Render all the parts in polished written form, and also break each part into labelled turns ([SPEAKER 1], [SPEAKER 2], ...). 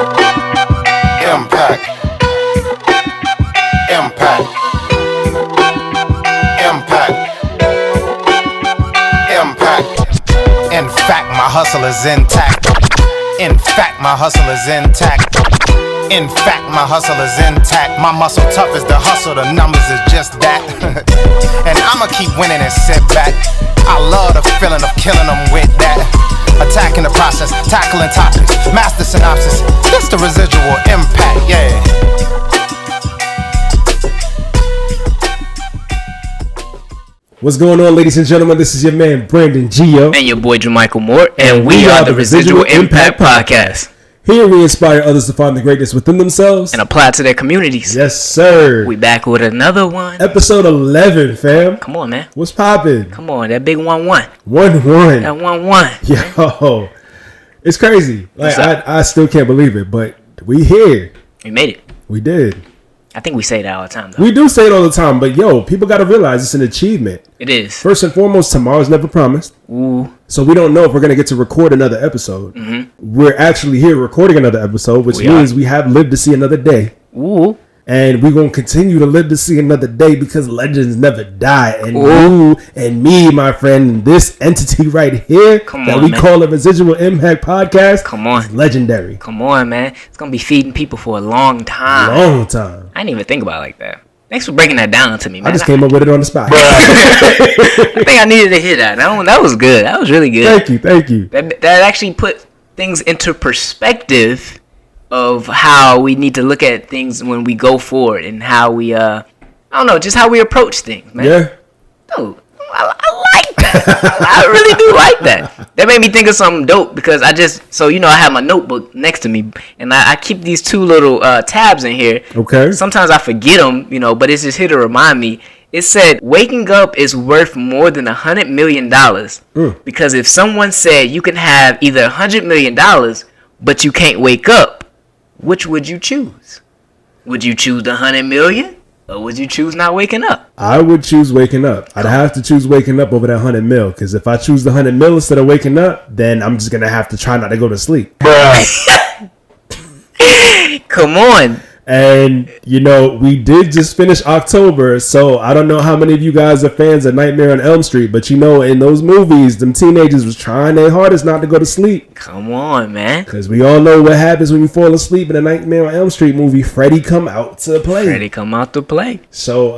[SPEAKER 1] Impact. Impact. Impact. Impact. In fact, my hustle is intact. In fact, my hustle is intact. In fact, my hustle is intact. My muscle tough as the hustle, the numbers is just that. And I'ma keep winning and sit back. I love the feeling of killing them with that. Attacking the process, tackling topics, master synopsis. This the residual impact, yeah.
[SPEAKER 2] What's going on, ladies and gentlemen? This is your man, Brandon Gio.
[SPEAKER 3] And your boy, Jamichael Moore. And we are the Residual Impact Podcast.
[SPEAKER 2] Here we inspire others to find the greatness within themselves
[SPEAKER 3] and apply it to their communities.
[SPEAKER 2] Yes, sir.
[SPEAKER 3] We back with another one.
[SPEAKER 2] Episode 11, fam.
[SPEAKER 3] Come on, man.
[SPEAKER 2] What's poppin'?
[SPEAKER 3] Come on, that big 1-1.
[SPEAKER 2] 1-1.
[SPEAKER 3] That 1-1.
[SPEAKER 2] Yo, it's crazy. Like I still can't believe it, but we here.
[SPEAKER 3] We made it.
[SPEAKER 2] We did.
[SPEAKER 3] I think we say that all the time, though.
[SPEAKER 2] We do say it all the time, but yo, people got to realize it's an achievement.
[SPEAKER 3] It is.
[SPEAKER 2] First and foremost, tomorrow's never promised.
[SPEAKER 3] Ooh.
[SPEAKER 2] So we don't know if we're going to get to record another episode. Mm-hmm. We're actually here recording another episode, which means we have lived to see another day.
[SPEAKER 3] Ooh.
[SPEAKER 2] And we're going to continue to live to see another day because legends never die. And you and me, my friend, this entity right here call the Residual Impact Podcast is legendary.
[SPEAKER 3] Come on, man. It's going to be feeding people for a long time.
[SPEAKER 2] Long time.
[SPEAKER 3] I didn't even think about it like that. Thanks for breaking that down to me, man.
[SPEAKER 2] I just came up with it on the spot.
[SPEAKER 3] I think I needed to hear that. That was good. That was really good.
[SPEAKER 2] Thank you.
[SPEAKER 3] That actually put things into perspective of how we need to look at things when we go forward and how we, just how we approach things, man.
[SPEAKER 2] Yeah.
[SPEAKER 3] Dude, I like that. I really do like that. That made me think of something dope because I have my notebook next to me and I keep these two little tabs in here.
[SPEAKER 2] Okay.
[SPEAKER 3] Sometimes I forget them, but it's just here to remind me. It said, waking up is worth more than $100 million. Because if someone said you can have either $100 million, but you can't wake up, which would you choose? Would you choose the $100 million, or would you choose not waking up?
[SPEAKER 2] I would choose waking up. I'd have to choose waking up over that $100 million, because if I choose the $100 million instead of waking up, then I'm just gonna have to try not to go to sleep.
[SPEAKER 3] Come on.
[SPEAKER 2] And, we did just finish October, so I don't know how many of you guys are fans of Nightmare on Elm Street, but in those movies, them teenagers was trying their hardest not to go to sleep.
[SPEAKER 3] Come on, man.
[SPEAKER 2] Because we all know what happens when you fall asleep in a Nightmare on Elm Street movie. Freddy come out to play. So,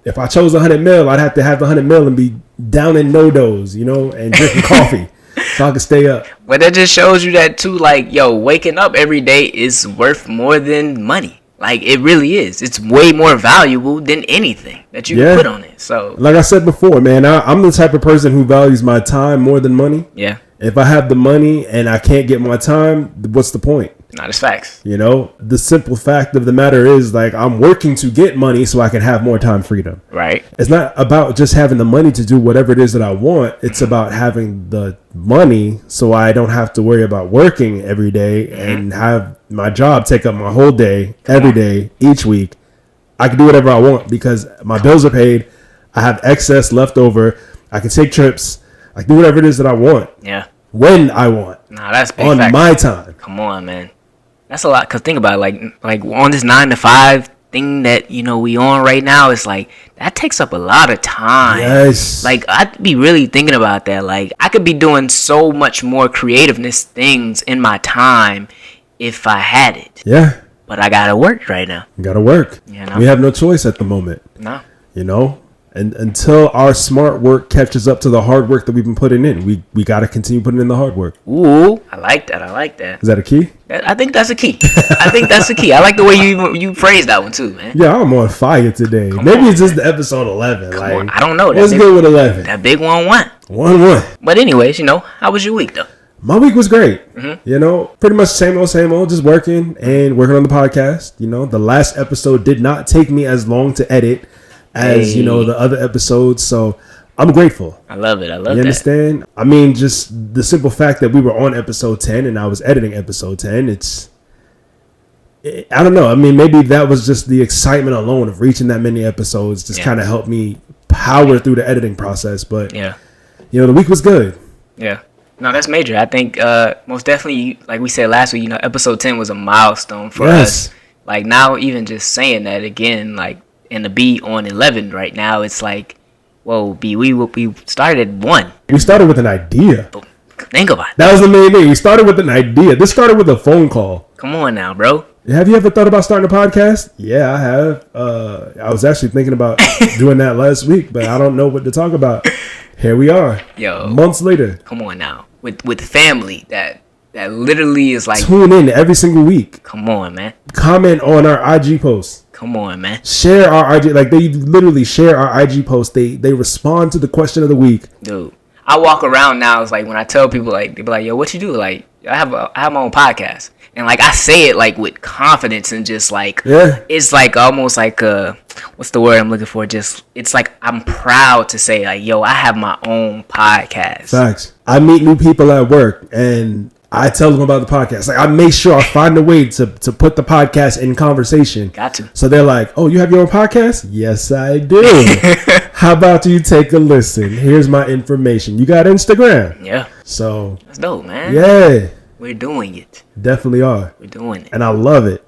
[SPEAKER 2] if I chose $100 million, I'd have to have the $100 million and be down in no-dos, and drinking coffee. So I can stay up.
[SPEAKER 3] But that just shows you that too, waking up every day is worth more than money. Like, it really is. It's way more valuable than anything that you can put on it. So,
[SPEAKER 2] like I said before, man, I'm the type of person who values my time more than money.
[SPEAKER 3] Yeah.
[SPEAKER 2] If I have the money and I can't get my time, what's the point?
[SPEAKER 3] Not as facts.
[SPEAKER 2] The simple fact of the matter is, I'm working to get money so I can have more time freedom.
[SPEAKER 3] Right.
[SPEAKER 2] It's not about just having the money to do whatever it is that I want. It's about having the money so I don't have to worry about working every day and have my job take up my whole day, every day, each week. I can do whatever I want because my bills are paid. I have excess left over. I can take trips. I can do whatever it is that I want.
[SPEAKER 3] Yeah.
[SPEAKER 2] When I want.
[SPEAKER 3] Nah, that's big
[SPEAKER 2] on
[SPEAKER 3] facts.
[SPEAKER 2] My time.
[SPEAKER 3] Come on, man. That's a lot. Cause think about it, like on this 9-to-5 thing that we on right now. It's like that takes up a lot of time.
[SPEAKER 2] Yes.
[SPEAKER 3] I'd be really thinking about that. I could be doing so much more creativeness things in my time if I had it.
[SPEAKER 2] Yeah.
[SPEAKER 3] But I gotta work right now.
[SPEAKER 2] You gotta work. We have no choice at the moment.
[SPEAKER 3] No.
[SPEAKER 2] And until our smart work catches up to the hard work that we've been putting in, we got to continue putting in the hard work.
[SPEAKER 3] Ooh, I like that.
[SPEAKER 2] Is that a key?
[SPEAKER 3] I think that's a key. I like the way you phrased that one too, man.
[SPEAKER 2] Yeah, I'm on fire today. Maybe it's just the episode 11.
[SPEAKER 3] Come on. I don't know.
[SPEAKER 2] What's good with 11?
[SPEAKER 3] That big 1-1.
[SPEAKER 2] 1-1.
[SPEAKER 3] But anyways, how was your week though?
[SPEAKER 2] My week was great. Mm-hmm. Pretty much same old, just working on the podcast. The last episode did not take me as long to edit as the other episodes, so I'm grateful.
[SPEAKER 3] I love it.
[SPEAKER 2] You understand? I mean, just the simple fact that we were on episode 10 and I was editing episode 10, I don't know. I mean, maybe that was just the excitement alone of reaching that many episodes just kind of helped me power through the editing process. But the week was good.
[SPEAKER 3] Yeah. No, that's major. I think most definitely, like we said last week, episode 10 was a milestone for us. Like now, even just saying that again, like, and to be on 11 right now, it's like, whoa, we started at 1.
[SPEAKER 2] We started with an idea.
[SPEAKER 3] Think about it.
[SPEAKER 2] That was the main thing. We started with an idea. This started with a phone call.
[SPEAKER 3] Come on now, bro.
[SPEAKER 2] Have you ever thought about starting a podcast? Yeah, I have. I was actually thinking about doing that last week, but I don't know what to talk about. Here we are.
[SPEAKER 3] Yo.
[SPEAKER 2] Months later.
[SPEAKER 3] Come on now. With family that literally is like...
[SPEAKER 2] Tune in every single week.
[SPEAKER 3] Come on, man.
[SPEAKER 2] Comment on our IG posts.
[SPEAKER 3] Come on, man.
[SPEAKER 2] Share our IG. Like, they literally share our IG posts. They respond to the question of the week.
[SPEAKER 3] Dude. I walk around now, it's like when I tell people, like, they be like, yo, what you do? Like, I have my own podcast. And, like, I say it, like, with confidence and just, like, it's, like, almost like, what's the word I'm looking for? Just, it's like I'm proud to say, like, yo, I have my own podcast.
[SPEAKER 2] Facts. I meet new people at work, and I tell them about the podcast. Like, I make sure I find a way to put the podcast in conversation.
[SPEAKER 3] Got to.
[SPEAKER 2] So they're like, oh, you have your own podcast? Yes, I do. How about you take a listen? Here's my information. You got Instagram?
[SPEAKER 3] Yeah.
[SPEAKER 2] So.
[SPEAKER 3] That's dope, man.
[SPEAKER 2] Yeah.
[SPEAKER 3] We're doing it.
[SPEAKER 2] Definitely are.
[SPEAKER 3] We're doing it.
[SPEAKER 2] And I love it.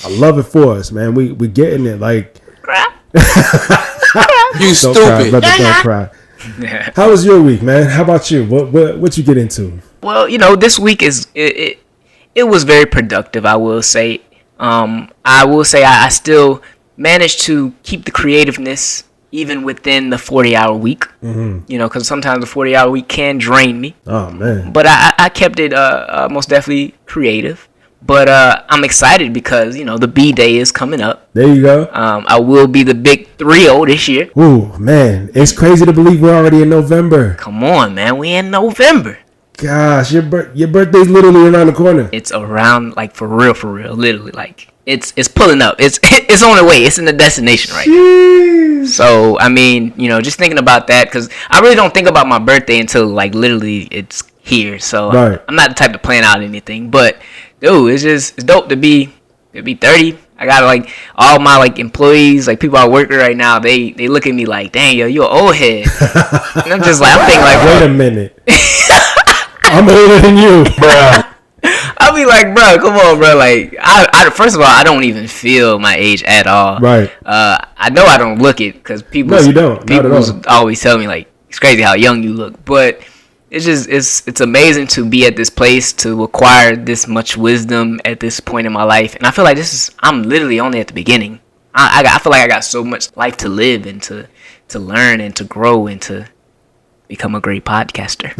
[SPEAKER 2] I love it for us, man. We getting it. Like.
[SPEAKER 3] Crap.
[SPEAKER 4] You
[SPEAKER 2] Don't
[SPEAKER 4] stupid.
[SPEAKER 2] cry, brother, don't cry. How was your week, man? How about you? What you get into?
[SPEAKER 3] Well, this week it was very productive, I will say. I still managed to keep the creativeness even within the 40-hour week. Mm-hmm. Because sometimes the 40-hour week can drain me.
[SPEAKER 2] Oh, man.
[SPEAKER 3] But I kept it most definitely creative. But I'm excited because, the B-Day is coming up.
[SPEAKER 2] There you go.
[SPEAKER 3] I will be the big 3-0 this year.
[SPEAKER 2] Ooh, man. It's crazy to believe we're already in November.
[SPEAKER 3] Come on, man. We in November.
[SPEAKER 2] Gosh, your birthday's literally around the corner.
[SPEAKER 3] It's around, like, for real, literally, like, it's pulling up. It's on the way. It's in the destination right now. So, I mean, just thinking about that, because I really don't think about my birthday until, like, literally it's here. So,
[SPEAKER 2] right.
[SPEAKER 3] I'm not the type to plan out anything. But, dude, it's dope to be 30. I got, like, all my, like, employees, like, people I work with right now, they look at me like, dang, yo, you an old head. And I'm just like, I'm thinking, like,
[SPEAKER 2] wait a minute. I'm older than you, bro.
[SPEAKER 3] I'll be like, bro, come on, bro. Like, I first of all, I don't even feel my age at all.
[SPEAKER 2] Right.
[SPEAKER 3] I know I don't look it because people.
[SPEAKER 2] No, you don't.
[SPEAKER 3] People always tell me, like, it's crazy how young you look, but it's just it's amazing to be at this place, to acquire this much wisdom at this point in my life, and I feel like I'm literally only at the beginning. I feel like I got so much life to live and to learn and to grow and to become a great podcaster.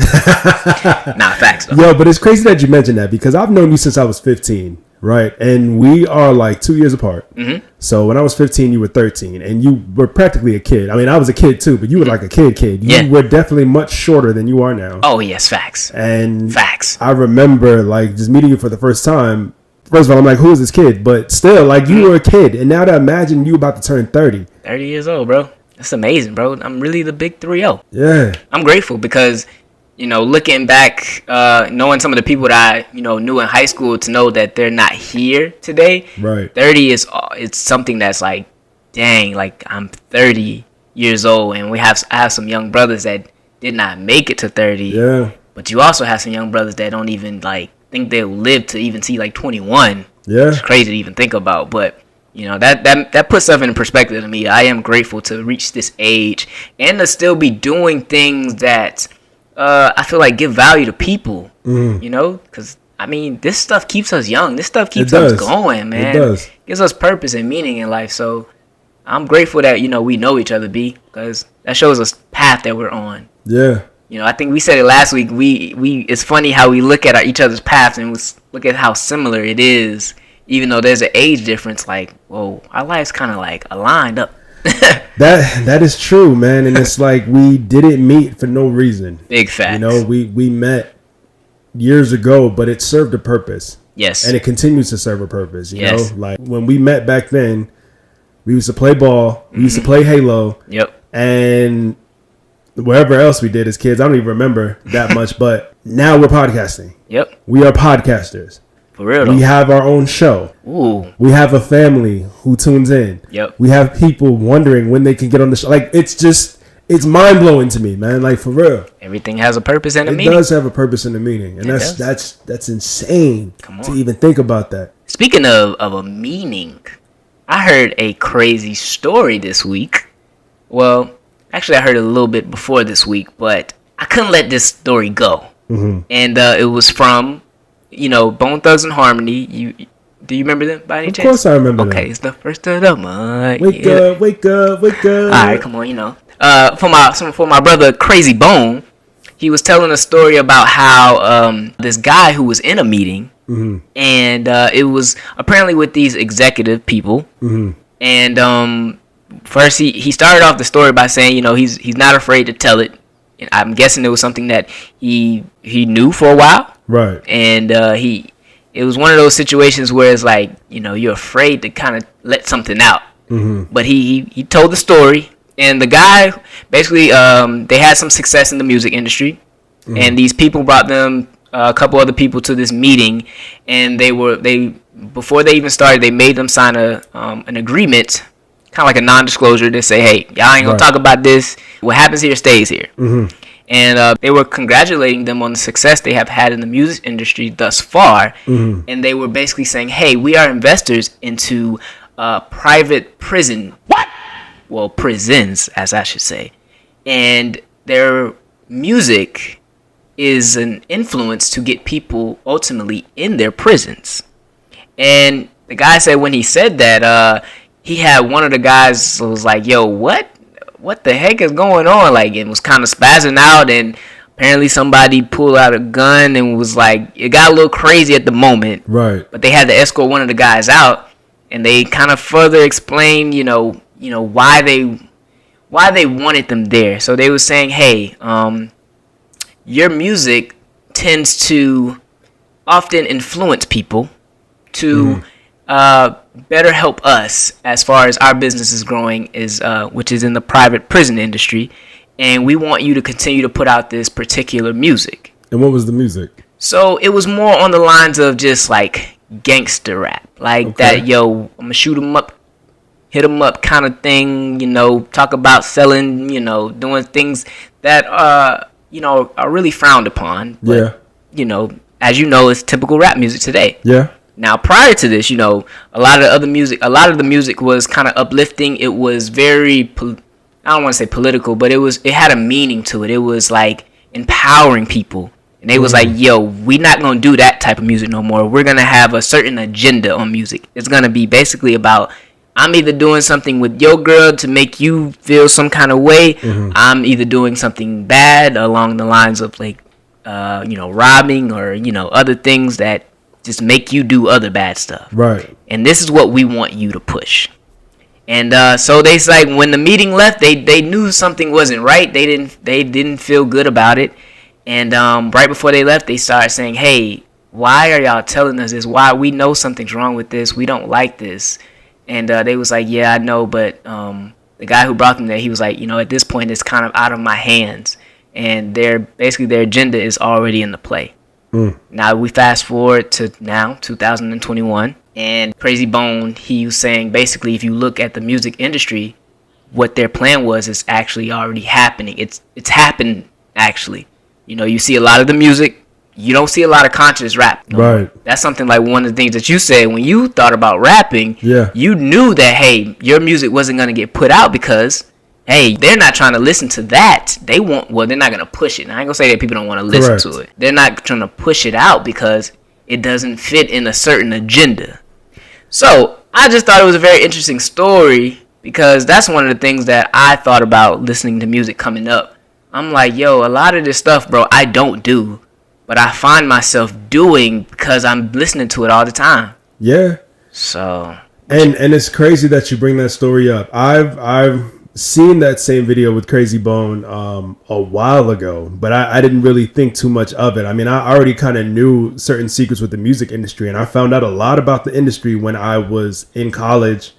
[SPEAKER 3] Nah, facts though.
[SPEAKER 2] Yo, but it's crazy that you mentioned that because I've known you since I was 15, right? And we are like 2 years apart. Mm-hmm. So when I was 15, you were 13, and you were practically a kid. I mean, I was a kid too, but you were like a kid. You were definitely much shorter than you are now.
[SPEAKER 3] Oh yes, facts.
[SPEAKER 2] And
[SPEAKER 3] facts.
[SPEAKER 2] I remember like just meeting you for the first time. First of all, I'm like, who is this kid? But still, like, you were a kid, and now to imagine you about to turn 30.
[SPEAKER 3] 30 years old, bro. That's amazing, bro. I'm really the big 3-0.
[SPEAKER 2] Yeah. I'm
[SPEAKER 3] grateful because, looking back, knowing some of the people that I, knew in high school, to know that they're not here today.
[SPEAKER 2] Right.
[SPEAKER 3] 30 it's something that's like, dang, like I'm 30 years old, and I have some young brothers that did not make it to 30.
[SPEAKER 2] Yeah.
[SPEAKER 3] But you also have some young brothers that don't even like think they'll live to even see like 21.
[SPEAKER 2] Yeah.
[SPEAKER 3] It's crazy to even think about, but that puts stuff in perspective to me. I am grateful to reach this age and to still be doing things that I feel like give value to people. Because I mean, this stuff keeps us young. This stuff keeps us going, man.
[SPEAKER 2] It does.
[SPEAKER 3] Gives us purpose and meaning in life. So I'm grateful that we know each other, because that shows us path that we're on.
[SPEAKER 2] Yeah.
[SPEAKER 3] I think we said it last week. We it's funny how we look at each other's paths and we look at how similar it is. Even though there's an age difference, like, whoa, our lives kind of like aligned up.
[SPEAKER 2] That is true, man. And it's like we didn't meet for no reason.
[SPEAKER 3] Big facts.
[SPEAKER 2] We met years ago, but it served a purpose.
[SPEAKER 3] Yes.
[SPEAKER 2] And it continues to serve a purpose. You know, like when we met back then, we used to play ball. We used to play Halo.
[SPEAKER 3] Yep.
[SPEAKER 2] And wherever else we did as kids, I don't even remember that much. But now we're podcasting.
[SPEAKER 3] Yep.
[SPEAKER 2] We are podcasters.
[SPEAKER 3] For real, though.
[SPEAKER 2] We have our own show.
[SPEAKER 3] Ooh.
[SPEAKER 2] We have a family who tunes in.
[SPEAKER 3] Yep.
[SPEAKER 2] We have people wondering when they can get on the show. Like, it's It's mind blowing to me, man. Like, for real.
[SPEAKER 3] Everything has a purpose and a meaning.
[SPEAKER 2] It does have a purpose and a meaning, and that's insane to even think about that.
[SPEAKER 3] Speaking of a meaning, I heard a crazy story this week. Well, actually, I heard it a little bit before this week, but I couldn't let this story go. Mm-hmm. And it was from, Bone Thugs and Harmony. Do you remember them by any chance?
[SPEAKER 2] Of course I remember them.
[SPEAKER 3] Okay, it's the first of the month.
[SPEAKER 2] Wake up, wake up, wake up.
[SPEAKER 3] All right, come on, for my brother Crazy Bone, he was telling a story about how this guy who was in a meeting, mm-hmm. and it was apparently with these executive people, mm-hmm. and first he started off the story by saying, he's not afraid to tell it. And I'm guessing it was something that he knew for a while,
[SPEAKER 2] right? And
[SPEAKER 3] it was one of those situations where it's like, you're afraid to kind of let something out, mm-hmm. but he told the story. And the guy, basically, they had some success in the music industry, mm-hmm. and these people brought them a couple other people to this meeting, and before they even started, they made them sign an agreement, kind of like a non-disclosure, to say, hey, y'all ain't gonna talk about this. What happens here stays here. Mm-hmm. And they were congratulating them on the success they have had in the music industry thus far, mm-hmm. and they were basically saying, hey, we are investors into private prison. What? Well, prisons, as I should say. And their music is an influence to get people ultimately in their prisons. And the guy said when he said that, he had one of the guys was like, yo, what the heck is going on? Like, it was kind of spazzing out, and apparently somebody pulled out a gun and was like, it got a little crazy at the moment.
[SPEAKER 2] Right.
[SPEAKER 3] But they had to escort one of the guys out, and they kind of further explained, why they wanted them there. So they were saying, hey, your music tends to often influence people to better help us as far as our business is growing, which is in the private prison industry, and we want you to continue to put out this particular music.
[SPEAKER 2] And what was the music?
[SPEAKER 3] So it was more on the lines of just like gangster rap, like that, yo, I'm gonna shoot 'em up, hit 'em up kind of thing, talk about selling, doing things that, are really frowned upon. But, as as typical rap music today. Yeah. Now, prior to this, a lot of the music was kind of uplifting. It was very, I don't want to say political, but it had a meaning to it. It was like empowering people. And they was like, yo, we're not going to do that type of music no more. We're going to have a certain agenda on music. It's going to be basically about, I'm either doing something with your girl to make you feel some kind of way. Mm-hmm. I'm either doing something bad along the lines of like, robbing or, other things that just make you do other bad stuff. Right. And this is what we want you to push. And so they like when the meeting left, they knew something wasn't right. They didn't feel good about it. And right before they left, they started saying, hey, why are y'all telling us this? Why? We know something's wrong with this. We don't like this. And they was like, yeah, I know. But the guy who brought them there, he was like, at this point, it's kind of out of my hands. And their agenda is already in the play. Now we fast forward to now, 2021. And Crazy Bone, he was saying basically if you look at the music industry, what their plan was is actually already happening. It's happened, actually. You see a lot of the music. You don't see a lot of conscious rap. No. Right. That's something like one of the things that you said when you thought about rapping. Yeah. You knew that, hey, your music wasn't going to get put out because, hey, they're not trying to listen to that. They're not going to push it. And I ain't going to say that people don't want to listen to it. They're not trying to push it out because it doesn't fit in a certain agenda. So I just thought it was a very interesting story because that's one of the things that I thought about listening to music coming up. I'm like, yo, a lot of this stuff, bro, I don't do, but I find myself doing because I'm listening to it all the time. Yeah. So.
[SPEAKER 2] And it's crazy that you bring that story up. I've seen that same video with Crazy Bone a while ago, but I didn't really think too much of it. I mean, I already kind of knew certain secrets with the music industry, and I found out a lot about the industry when I was in college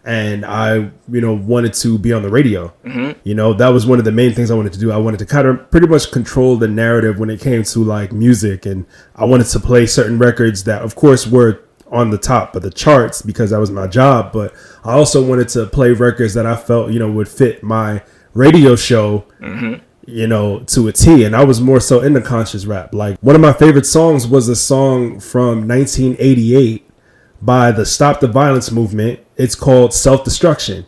[SPEAKER 2] and I, wanted to be on the radio. Mm-hmm. That was one of the main things I wanted to do. I wanted to kind of pretty much control the narrative when it came to like music, and I wanted to play certain records that, of course, were on the top of the charts because that was my job, but I also wanted to play records that I felt would fit my radio show, you know, to a T. And I was more so into conscious rap. Like, one of my favorite songs was a song from 1988 by the Stop the Violence movement. It's called Self-Destruction.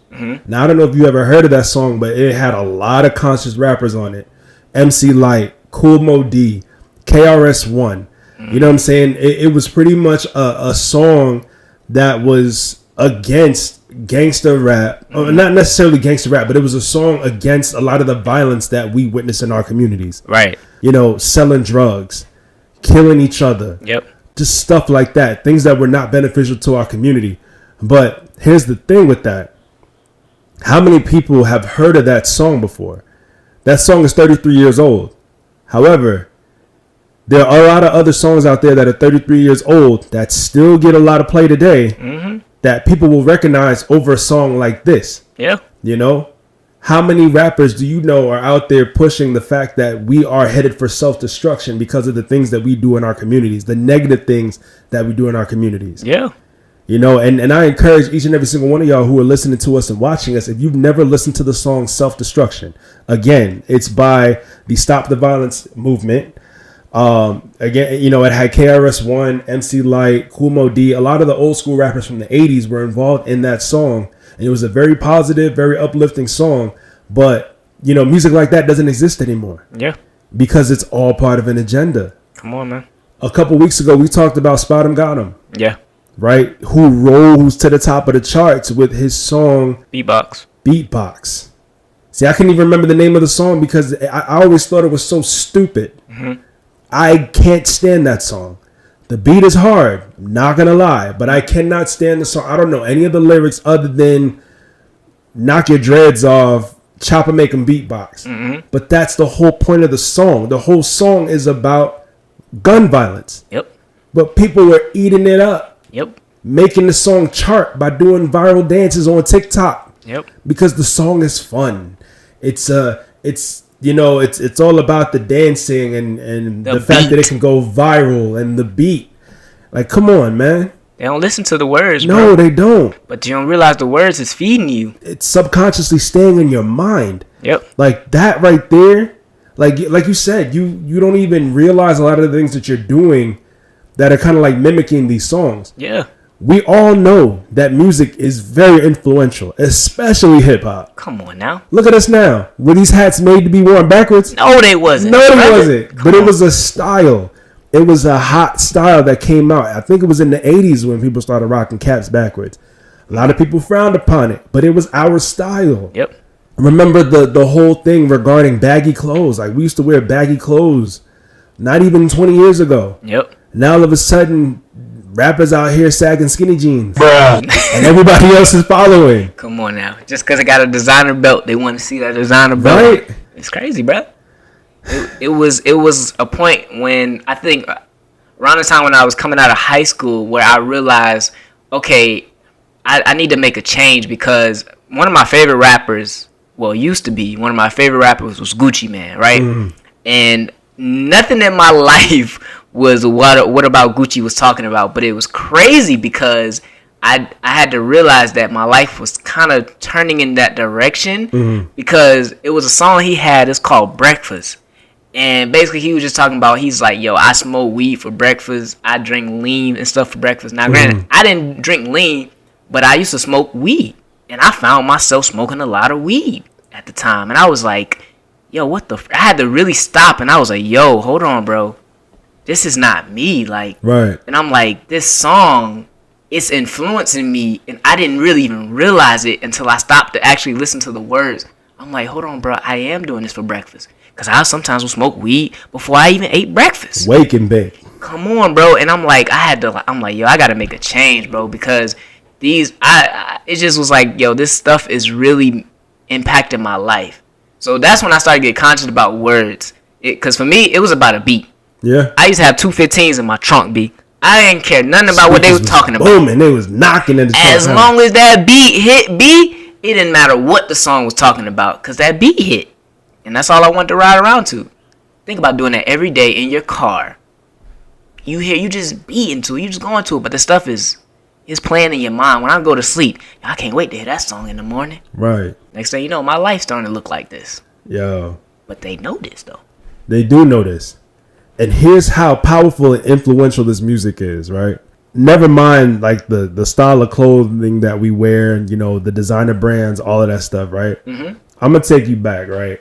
[SPEAKER 2] Now, I don't know if you ever heard of that song, but it had a lot of conscious rappers on it. MC Lyte, Cool Mo D, KRS-One. You know what I'm saying? It was pretty much a song that was against gangster rap. Or not necessarily gangster rap, but it was a song against a lot of the violence that we witness in our communities.
[SPEAKER 3] Right.
[SPEAKER 2] You know, selling drugs, killing each other.
[SPEAKER 3] Yep.
[SPEAKER 2] Just stuff like that. Things that were not beneficial to our community. But here's the thing with that. How many people have heard of that song before? That song is 33 years old. However, there are a lot of other songs out there that are 33 years old that still get a lot of play today that people will recognize over a song like this.
[SPEAKER 3] Yeah.
[SPEAKER 2] You know? How many rappers do you know are out there pushing the fact that we are headed for self-destruction because of the things that we do in our communities, the negative things that we do in our communities?
[SPEAKER 3] Yeah.
[SPEAKER 2] You know, and I encourage each and every single one of y'all who are listening to us and watching us, if you've never listened to the song Self-Destruction, again, it's by the Stop the Violence movement. Again, you know, it had KRS-One, MC Lyte, Cool Mo D. A lot of the old school rappers from the 80s were involved in that song. And it was a very positive, very uplifting song. But, you know, music like that doesn't exist anymore.
[SPEAKER 3] Yeah.
[SPEAKER 2] Because it's all part of an agenda.
[SPEAKER 3] Come on, man.
[SPEAKER 2] A couple weeks ago, we talked about Spot 'em Got 'em.
[SPEAKER 3] Yeah.
[SPEAKER 2] Right? Who rose to the top of the charts with his song Beatbox. See, I couldn't even remember the name of the song because I always thought it was so stupid. I can't stand that song. The beat is hard, I'm not gonna lie, but I cannot stand the song. I don't know any of the lyrics other than knock your dreads off, chop and make them beatbox. But that's the whole point of the song. The whole song is about gun violence.
[SPEAKER 3] Yep.
[SPEAKER 2] But people were eating it up.
[SPEAKER 3] Yep.
[SPEAKER 2] Making the song chart by doing viral dances on TikTok.
[SPEAKER 3] Yep.
[SPEAKER 2] Because the song is fun. It's you know, it's all about the dancing and the fact that it can go viral and the beat. Like, come on, man.
[SPEAKER 3] They don't listen to the words,
[SPEAKER 2] No,
[SPEAKER 3] bro.
[SPEAKER 2] they don't.
[SPEAKER 3] But you don't realize the words is feeding you.
[SPEAKER 2] It's subconsciously staying in your mind.
[SPEAKER 3] Yep.
[SPEAKER 2] Like that right there. Like you said, you don't even realize a lot of the things that you're doing that are kind of like mimicking these songs.
[SPEAKER 3] Yeah.
[SPEAKER 2] We all know that music is very influential, especially hip hop.
[SPEAKER 3] Come on now.
[SPEAKER 2] Look at us now. Were these hats made to be worn backwards?
[SPEAKER 3] No, they wasn't.
[SPEAKER 2] No, they wasn't.
[SPEAKER 3] Come
[SPEAKER 2] But
[SPEAKER 3] on.
[SPEAKER 2] it was a style. It was a hot style that came out. I think it was in the 80s when people started rocking caps backwards. A lot of people frowned upon it, but it was our style.
[SPEAKER 3] Yep.
[SPEAKER 2] Remember the whole thing regarding baggy clothes. Like, we used to wear baggy clothes not even 20 years ago.
[SPEAKER 3] Yep.
[SPEAKER 2] Now all of a sudden, rappers out here sagging skinny jeans.
[SPEAKER 4] Bruh.
[SPEAKER 2] And everybody else is following.
[SPEAKER 3] Come on now. Just because I got a designer belt, they want to see that designer belt.
[SPEAKER 2] Right.
[SPEAKER 3] It's crazy, bro. It was a point when I think around the time when I was coming out of high school where I realized, okay, I need to make a change because one of my favorite rappers, well, used to be one of my favorite rappers was Gucci Mane, right? And nothing in my life was what about Gucci was talking about, but it was crazy because I had to realize that my life was kind of turning in that direction because it was a song he had. It's called Breakfast. And basically he was just talking about, he's like, yo, I smoke weed for breakfast. I drink lean and stuff for breakfast. Now, granted, I didn't drink lean, but I used to smoke weed. And I found myself smoking a lot of weed at the time. And I was like, yo, what the I had to really stop. And I was like, yo, hold on, bro. This is not me. Like,
[SPEAKER 2] Right.
[SPEAKER 3] And I'm like, this song, it's influencing me. And I didn't really even realize it until I stopped to actually listen to the words. I'm like, hold on, bro. I am doing this for breakfast. Because I sometimes will smoke weed before I even ate breakfast.
[SPEAKER 2] Wake and bake.
[SPEAKER 3] Come on, bro. And I'm like, I'm like, yo, I got to make a change, bro. Because it just was like, yo, this stuff is really impacting my life. So that's when I started getting conscious about words. Because for me, it was about a beat.
[SPEAKER 2] Yeah.
[SPEAKER 3] I used to have 215s in my trunk, B. I didn't care nothing about what they was talking about.
[SPEAKER 2] Booming, they was knocking in the
[SPEAKER 3] As long as that beat hit, B, it didn't matter what the song was talking about, because that beat hit. And that's all I wanted to ride around to. Think about doing that every day in your car. You just beating to it, you just going to it, but the stuff is It's playing in your mind. When I go to sleep, I can't wait to hear that song in the morning.
[SPEAKER 2] Right.
[SPEAKER 3] Next thing you know, my life's starting to look like this.
[SPEAKER 2] Yo.
[SPEAKER 3] But they know this, though.
[SPEAKER 2] They do know this. And here's how powerful and influential this music is, right? Never mind, like, the style of clothing that we wear and, you know, the designer brands, all of that stuff, right? Mm-hmm. I'm going to take you back, right?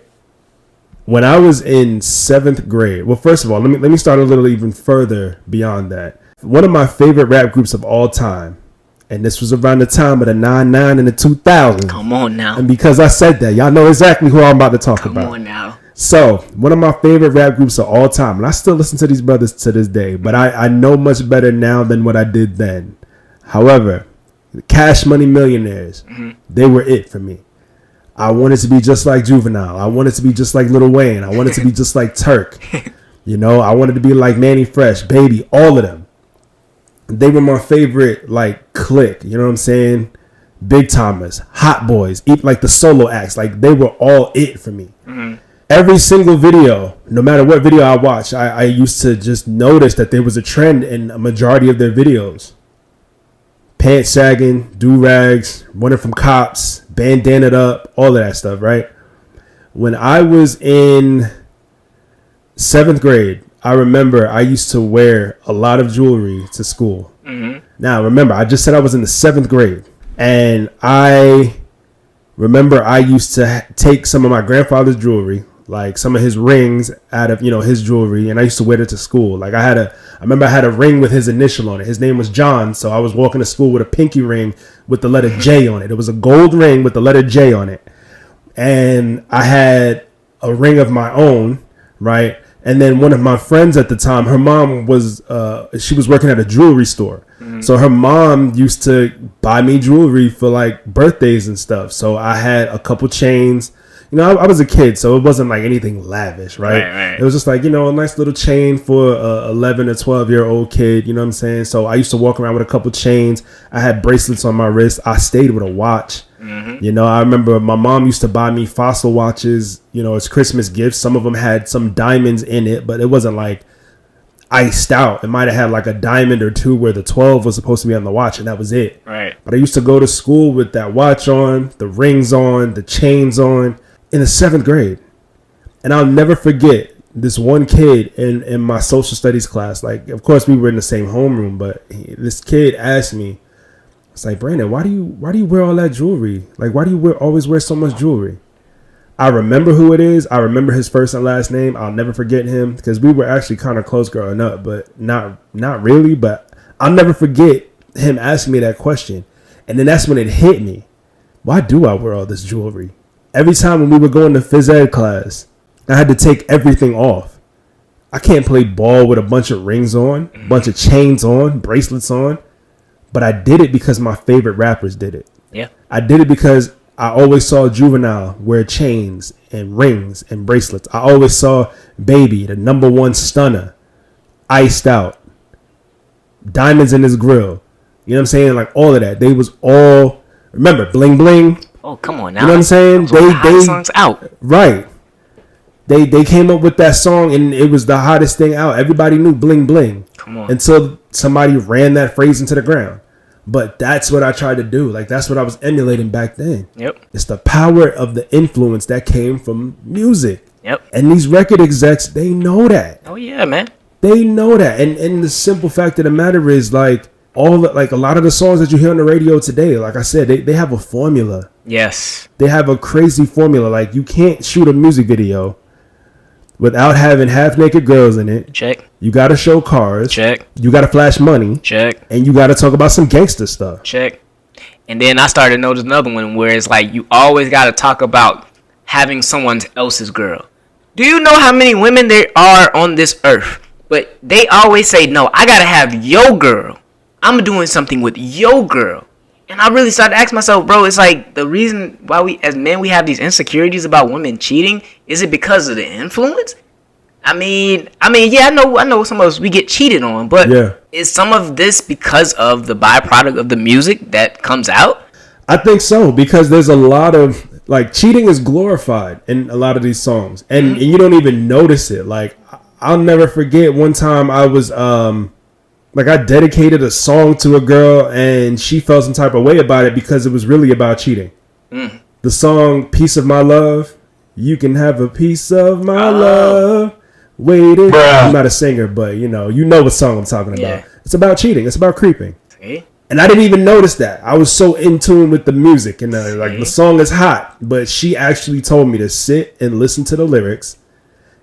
[SPEAKER 2] When I was in 7th grade, well, first of all, let me start a little even further beyond that. One of my favorite rap groups of all time, and this was around the time of the 99 and the 2000s.
[SPEAKER 3] Come on now.
[SPEAKER 2] And because I said that, y'all know exactly who I'm about to talk about.
[SPEAKER 3] Come on now.
[SPEAKER 2] So, one of my favorite rap groups of all time, and I still listen to these brothers to this day, but I know much better now than what I did then. However, the Cash Money Millionaires, they were it for me. I wanted to be just like Juvenile. I wanted to be just like Lil Wayne. I wanted to be just like Turk. You know, I wanted to be like Manny Fresh, Baby, all of them. They were my favorite, like, clique. You know what I'm saying? Big Thomas, Hot Boys, like the solo acts. Like, they were all it for me. Mm-hmm. Every single video, no matter what video I watched, I used to just notice that there was a trend in a majority of their videos. Pants sagging, do-rags, running from cops, bandanaed up, all of that stuff, right? When I was in 7th grade, I remember I used to wear a lot of jewelry to school. Mm-hmm. Now, remember, I just said I was in the 7th grade. And I remember I used to take some of my grandfather's jewelry, like some of his rings out of, you know, his jewelry, and I used to wear it to school. Like I remember I had a ring with his initial on it. His name was John, so I was walking to school with a pinky ring with the letter J on it. It was a gold ring with the letter J on it. And I had a ring of my own, right? And then one of my friends at the time, her mom was, she was working at a jewelry store. Mm-hmm. So her mom used to buy me jewelry for like birthdays and stuff. So I had a couple chains. You know, I was a kid, so it wasn't like anything lavish, right? It was just like, you know, a nice little chain for a 11 or 12-year-old kid. You know what I'm saying? So I used to walk around with a couple chains. I had bracelets on my wrist. I stayed with a watch. Mm-hmm. You know, I remember my mom used to buy me Fossil watches, you know, as Christmas gifts. Some of them had some diamonds in it, but it wasn't like iced out. It might have had like a diamond or two where the 12 was supposed to be on the watch, and that was it. Right. But I used to go to school with that watch on, the rings on, the chains on, in the 7th grade. And I'll never forget this one kid in my social studies class. Like, of course, we were in the same homeroom, but this kid asked me, it's like, Brandon, why do you wear all that jewelry? Like, why do you always wear so much jewelry? I remember who it is. I remember his first and last name. I'll never forget him because we were actually kind of close growing up, but not really. But I'll never forget him asking me that question. And then that's when it hit me. Why do I wear all this jewelry? Every time when we would go into phys ed class, I had to take everything off. I can't play ball with a bunch of rings on, a bunch of chains on, bracelets on. But I did it because my favorite rappers did it. Yeah. I did it because I always saw Juvenile wear chains and rings and bracelets. I always saw Baby, the #1 stunner, iced out, diamonds in his grill. You know what I'm saying? Like all of that. They was all, remember, Bling Bling.
[SPEAKER 3] Oh, come on now.
[SPEAKER 2] You know what I'm saying?
[SPEAKER 3] They songs out.
[SPEAKER 2] Right. They came up with that song and it was the hottest thing out. Everybody knew Bling Bling. Come on. Until somebody ran that phrase into the ground. But that's what I tried to do. Like, that's what I was emulating back then. Yep. It's the power of the influence that came from music. Yep. And these record execs, they know that.
[SPEAKER 3] Oh, yeah, man.
[SPEAKER 2] They know that. And the simple fact of the matter is, like, a lot of the songs that you hear on the radio today, like I said, they have a formula. Yes. They have a crazy formula. Like, you can't shoot a music video without having half-naked girls in it. Check. You got to show cars. Check. You got to flash money. Check. And you got to talk about some gangster stuff.
[SPEAKER 3] Check. And then I started to notice another one where it's like you always got to talk about having someone else's girl. Do you know how many women there are on this earth? But they always say, no, I got to have your girl. I'm doing something with your girl. And I really started to ask myself, bro, it's like the reason why we, as men, we have these insecurities about women cheating. Is it because of the influence? I mean, yeah, I know some of us, we get cheated on, but is some of this because of the byproduct of the music that comes out?
[SPEAKER 2] I think so, because there's a lot of, like, cheating is glorified in a lot of these songs, and you don't even notice it. Like, I'll never forget one time I was Like, I dedicated a song to a girl and she felt some type of way about it because it was really about cheating. The song Piece of My Love, you can have a piece of my love waiting. I'm not a singer, but you know what song I'm talking about.
[SPEAKER 3] Yeah.
[SPEAKER 2] It's about cheating. It's about creeping.
[SPEAKER 3] See?
[SPEAKER 2] And I didn't even notice that. I was so in tune with the music and like the song is hot, but she actually told me to sit and listen to the lyrics.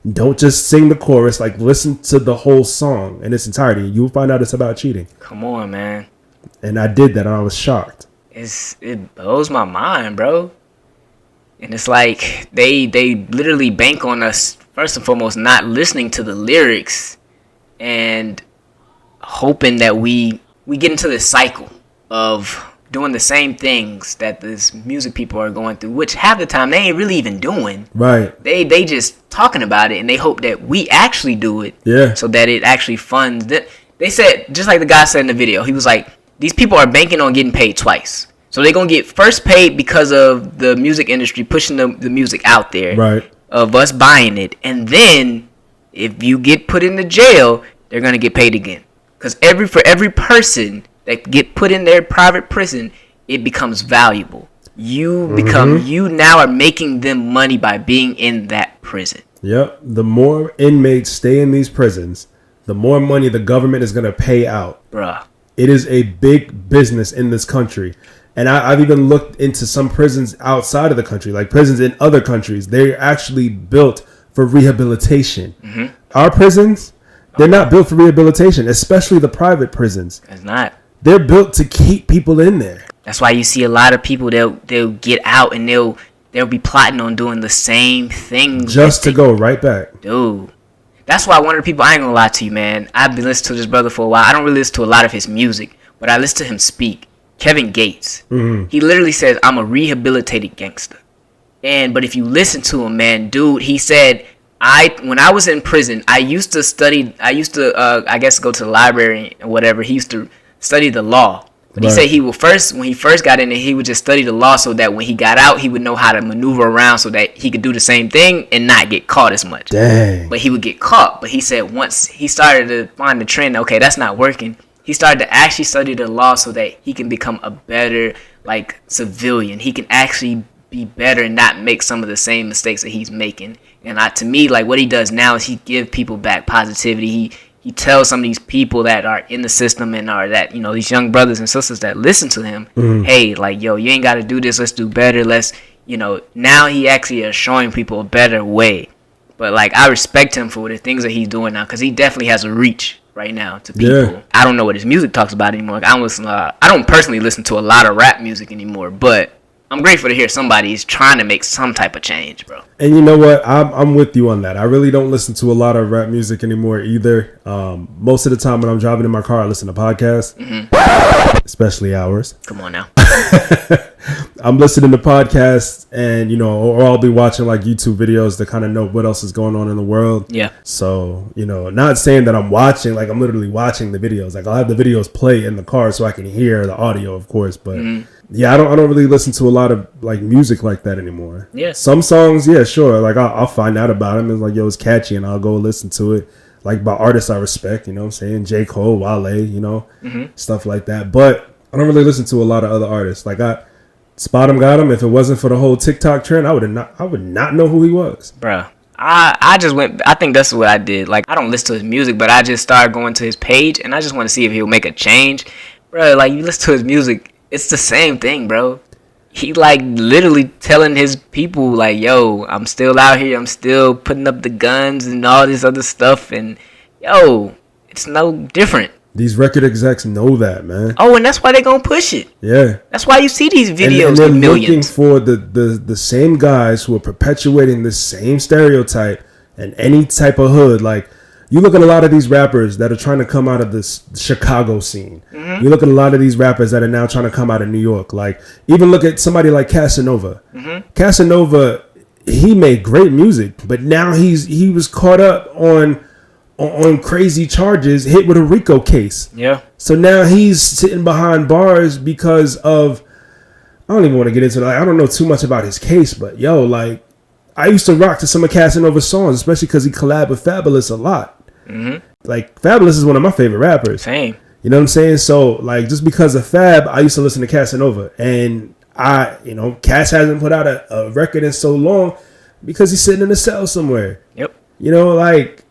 [SPEAKER 2] Don't just sing the chorus, like listen to the whole song in its entirety. You'll find out it's about cheating.
[SPEAKER 3] Come on, man.
[SPEAKER 2] And I did that and I was shocked.
[SPEAKER 3] It blows my mind, bro. And it's like they literally bank on us, first and foremost, not listening to the lyrics and hoping that we get into this cycle of doing the same things that this music people are going through, which half the time they ain't really even doing.
[SPEAKER 2] Right.
[SPEAKER 3] They just talking about it, and they hope that we actually do it.
[SPEAKER 2] Yeah.
[SPEAKER 3] So that it actually funds. They said, just like the guy said in the video, he was like, these people are banking on getting paid twice. So they're going to get first paid because of the music industry pushing the music out there.
[SPEAKER 2] Right.
[SPEAKER 3] Of us buying it. And then if you get put into jail, they're going to get paid again. Because for every person that get put in their private prison, it becomes valuable. You now are making them money by being in that prison.
[SPEAKER 2] Yep. The more inmates stay in these prisons, the more money the government is going to pay out.
[SPEAKER 3] Bruh.
[SPEAKER 2] It is a big business in this country. And I've even looked into some prisons outside of the country, like prisons in other countries. They're actually built for rehabilitation. Our prisons, they're not built for rehabilitation, especially the private prisons.
[SPEAKER 3] It's not.
[SPEAKER 2] They're built to keep people in there.
[SPEAKER 3] That's why you see a lot of people, they'll get out and they'll be plotting on doing the same thing.
[SPEAKER 2] Just to go right back.
[SPEAKER 3] Dude. That's why one of the people, I ain't gonna lie to you, man. I've been listening to this brother for a while. I don't really listen to a lot of his music, but I listen to him speak. Kevin Gates. He literally says, I'm a rehabilitated gangster. But if you listen to him, man, dude, he said, when I was in prison, I used to I guess go to the library and whatever. He used to study the law. But he said when he first got in there, he would just study the law so that when he got out, he would know how to maneuver around so that he could do the same thing and not get caught as much.
[SPEAKER 2] Dang.
[SPEAKER 3] But he would get caught. But he said once he started to find the trend, okay, that's not working. He started to actually study the law so that he can become a better, like, civilian. He can actually be better and not make some of the same mistakes that he's making. And to me, like, what he does now is he give people back positivity. He tells some of these people that are in the system and are that, these young brothers and sisters that listen to him, hey, like, yo, you ain't got to do this. Let's do better. Let's, now he actually is showing people a better way. But, like, I respect him for the things that he's doing now because he definitely has a reach right now to people. Yeah. I don't know what his music talks about anymore. I don't personally listen to a lot of rap music anymore, but I'm grateful to hear somebody's trying to make some type of change, bro.
[SPEAKER 2] And you know what? I'm with you on that. I really don't listen to a lot of rap music anymore either. Most of the time when I'm driving in my car, I listen to podcasts, especially ours.
[SPEAKER 3] Come on now.
[SPEAKER 2] I'm listening to podcasts and, or I'll be watching like YouTube videos to kind of know what else is going on in the world.
[SPEAKER 3] Yeah.
[SPEAKER 2] So, not saying that I'm watching, like I'm literally watching the videos. Like I'll have the videos play in the car so I can hear the audio, of course. But yeah, I don't really listen to a lot of like music like that anymore.
[SPEAKER 3] Yeah.
[SPEAKER 2] Some songs, yeah, sure. Like I'll find out about them. It's like, yo, it's catchy and I'll go listen to it. Like by artists I respect, what I'm saying? J. Cole, Wale, stuff like that. But I don't really listen to a lot of other artists. Like Spot him, got him. If it wasn't for the whole TikTok trend, I would not know who he was.
[SPEAKER 3] Bruh. I think that's what I did. Like, I don't listen to his music, but I just started going to his page, and I just want to see if he'll make a change. Bruh, like, you listen to his music, it's the same thing, bro. He, like, literally telling his people, like, yo, I'm still out here, I'm still putting up the guns and all this other stuff, and, yo, it's no different.
[SPEAKER 2] These record execs know that, man.
[SPEAKER 3] Oh, and that's why they gonna push it.
[SPEAKER 2] Yeah.
[SPEAKER 3] That's why you see these videos
[SPEAKER 2] and they're
[SPEAKER 3] with millions.
[SPEAKER 2] Looking for the same guys who are perpetuating the same stereotype in any type of hood. Like, you look at a lot of these rappers that are trying to come out of this Chicago scene. You look at a lot of these rappers that are now trying to come out of New York. Like, even look at somebody like Casanova. Casanova, he made great music, but now he was caught up on crazy charges, hit with a RICO case.
[SPEAKER 3] Yeah.
[SPEAKER 2] So now he's sitting behind bars because of, I don't even want to get into that. I don't know too much about his case, but yo, like, I used to rock to some of Casanova's songs, especially because he collabed with Fabulous a lot. like Fabulous is one of my favorite rappers.
[SPEAKER 3] Same.
[SPEAKER 2] You know what I'm saying? So like just because of Fab, I used to listen to Casanova, and Cass hasn't put out a record in so long because he's sitting in a cell somewhere.
[SPEAKER 3] Yep.
[SPEAKER 2] You know, like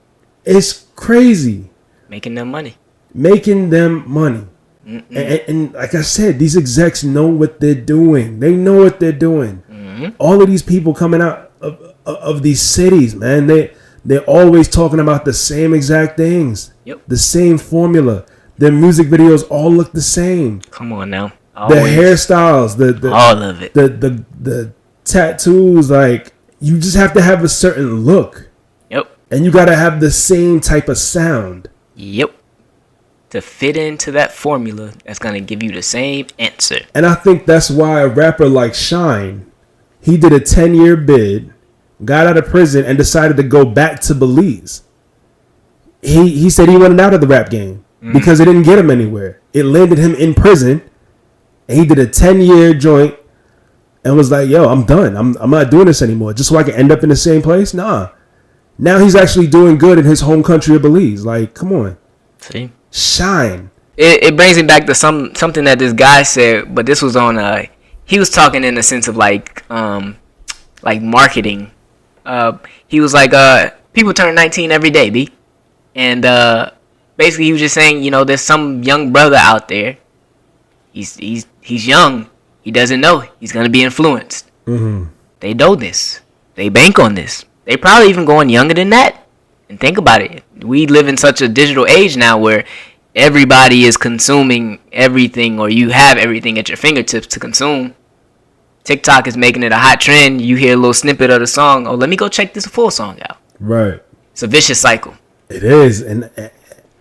[SPEAKER 2] it's crazy.
[SPEAKER 3] Making them money.
[SPEAKER 2] And like I said, these execs know what they're doing. They know what they're doing. Mm-hmm. All of these people coming out of these cities, man, they're always talking about the same exact things.
[SPEAKER 3] Yep.
[SPEAKER 2] The same formula. Their music videos all look the same.
[SPEAKER 3] Come on now.
[SPEAKER 2] Always. The hairstyles, the
[SPEAKER 3] all of it.
[SPEAKER 2] The tattoos, like you just have to have a certain look.
[SPEAKER 3] Yep.
[SPEAKER 2] And you gotta have the same type of sound.
[SPEAKER 3] Yep. To fit into that formula that's going to give you the same answer.
[SPEAKER 2] And I think that's why a rapper like Shine, he did a 10-year bid, got out of prison, and decided to go back to Belize. He said he wanted out of the rap game because it didn't get him anywhere. It landed him in prison, and he did a 10-year joint and was like, yo, I'm done. I'm not doing this anymore just so I can end up in the same place? Nah. Now he's actually doing good in his home country of Belize. Like, come on.
[SPEAKER 3] See?
[SPEAKER 2] Shine.
[SPEAKER 3] It brings me back to something that this guy said, but this was on he was talking in the sense of like marketing. He was like people turn 19 every day, B. And basically he was just saying, there's some young brother out there. He's young. He doesn't know. He's going to be influenced. Mm-hmm. They know this. They bank on this. They probably even going younger than that. And think about it. We live in such a digital age now where everybody is consuming everything, or you have everything at your fingertips to consume. TikTok is making it a hot trend. You hear a little snippet of the song. Oh, let me go check this full song out.
[SPEAKER 2] Right.
[SPEAKER 3] It's a vicious cycle.
[SPEAKER 2] It is. And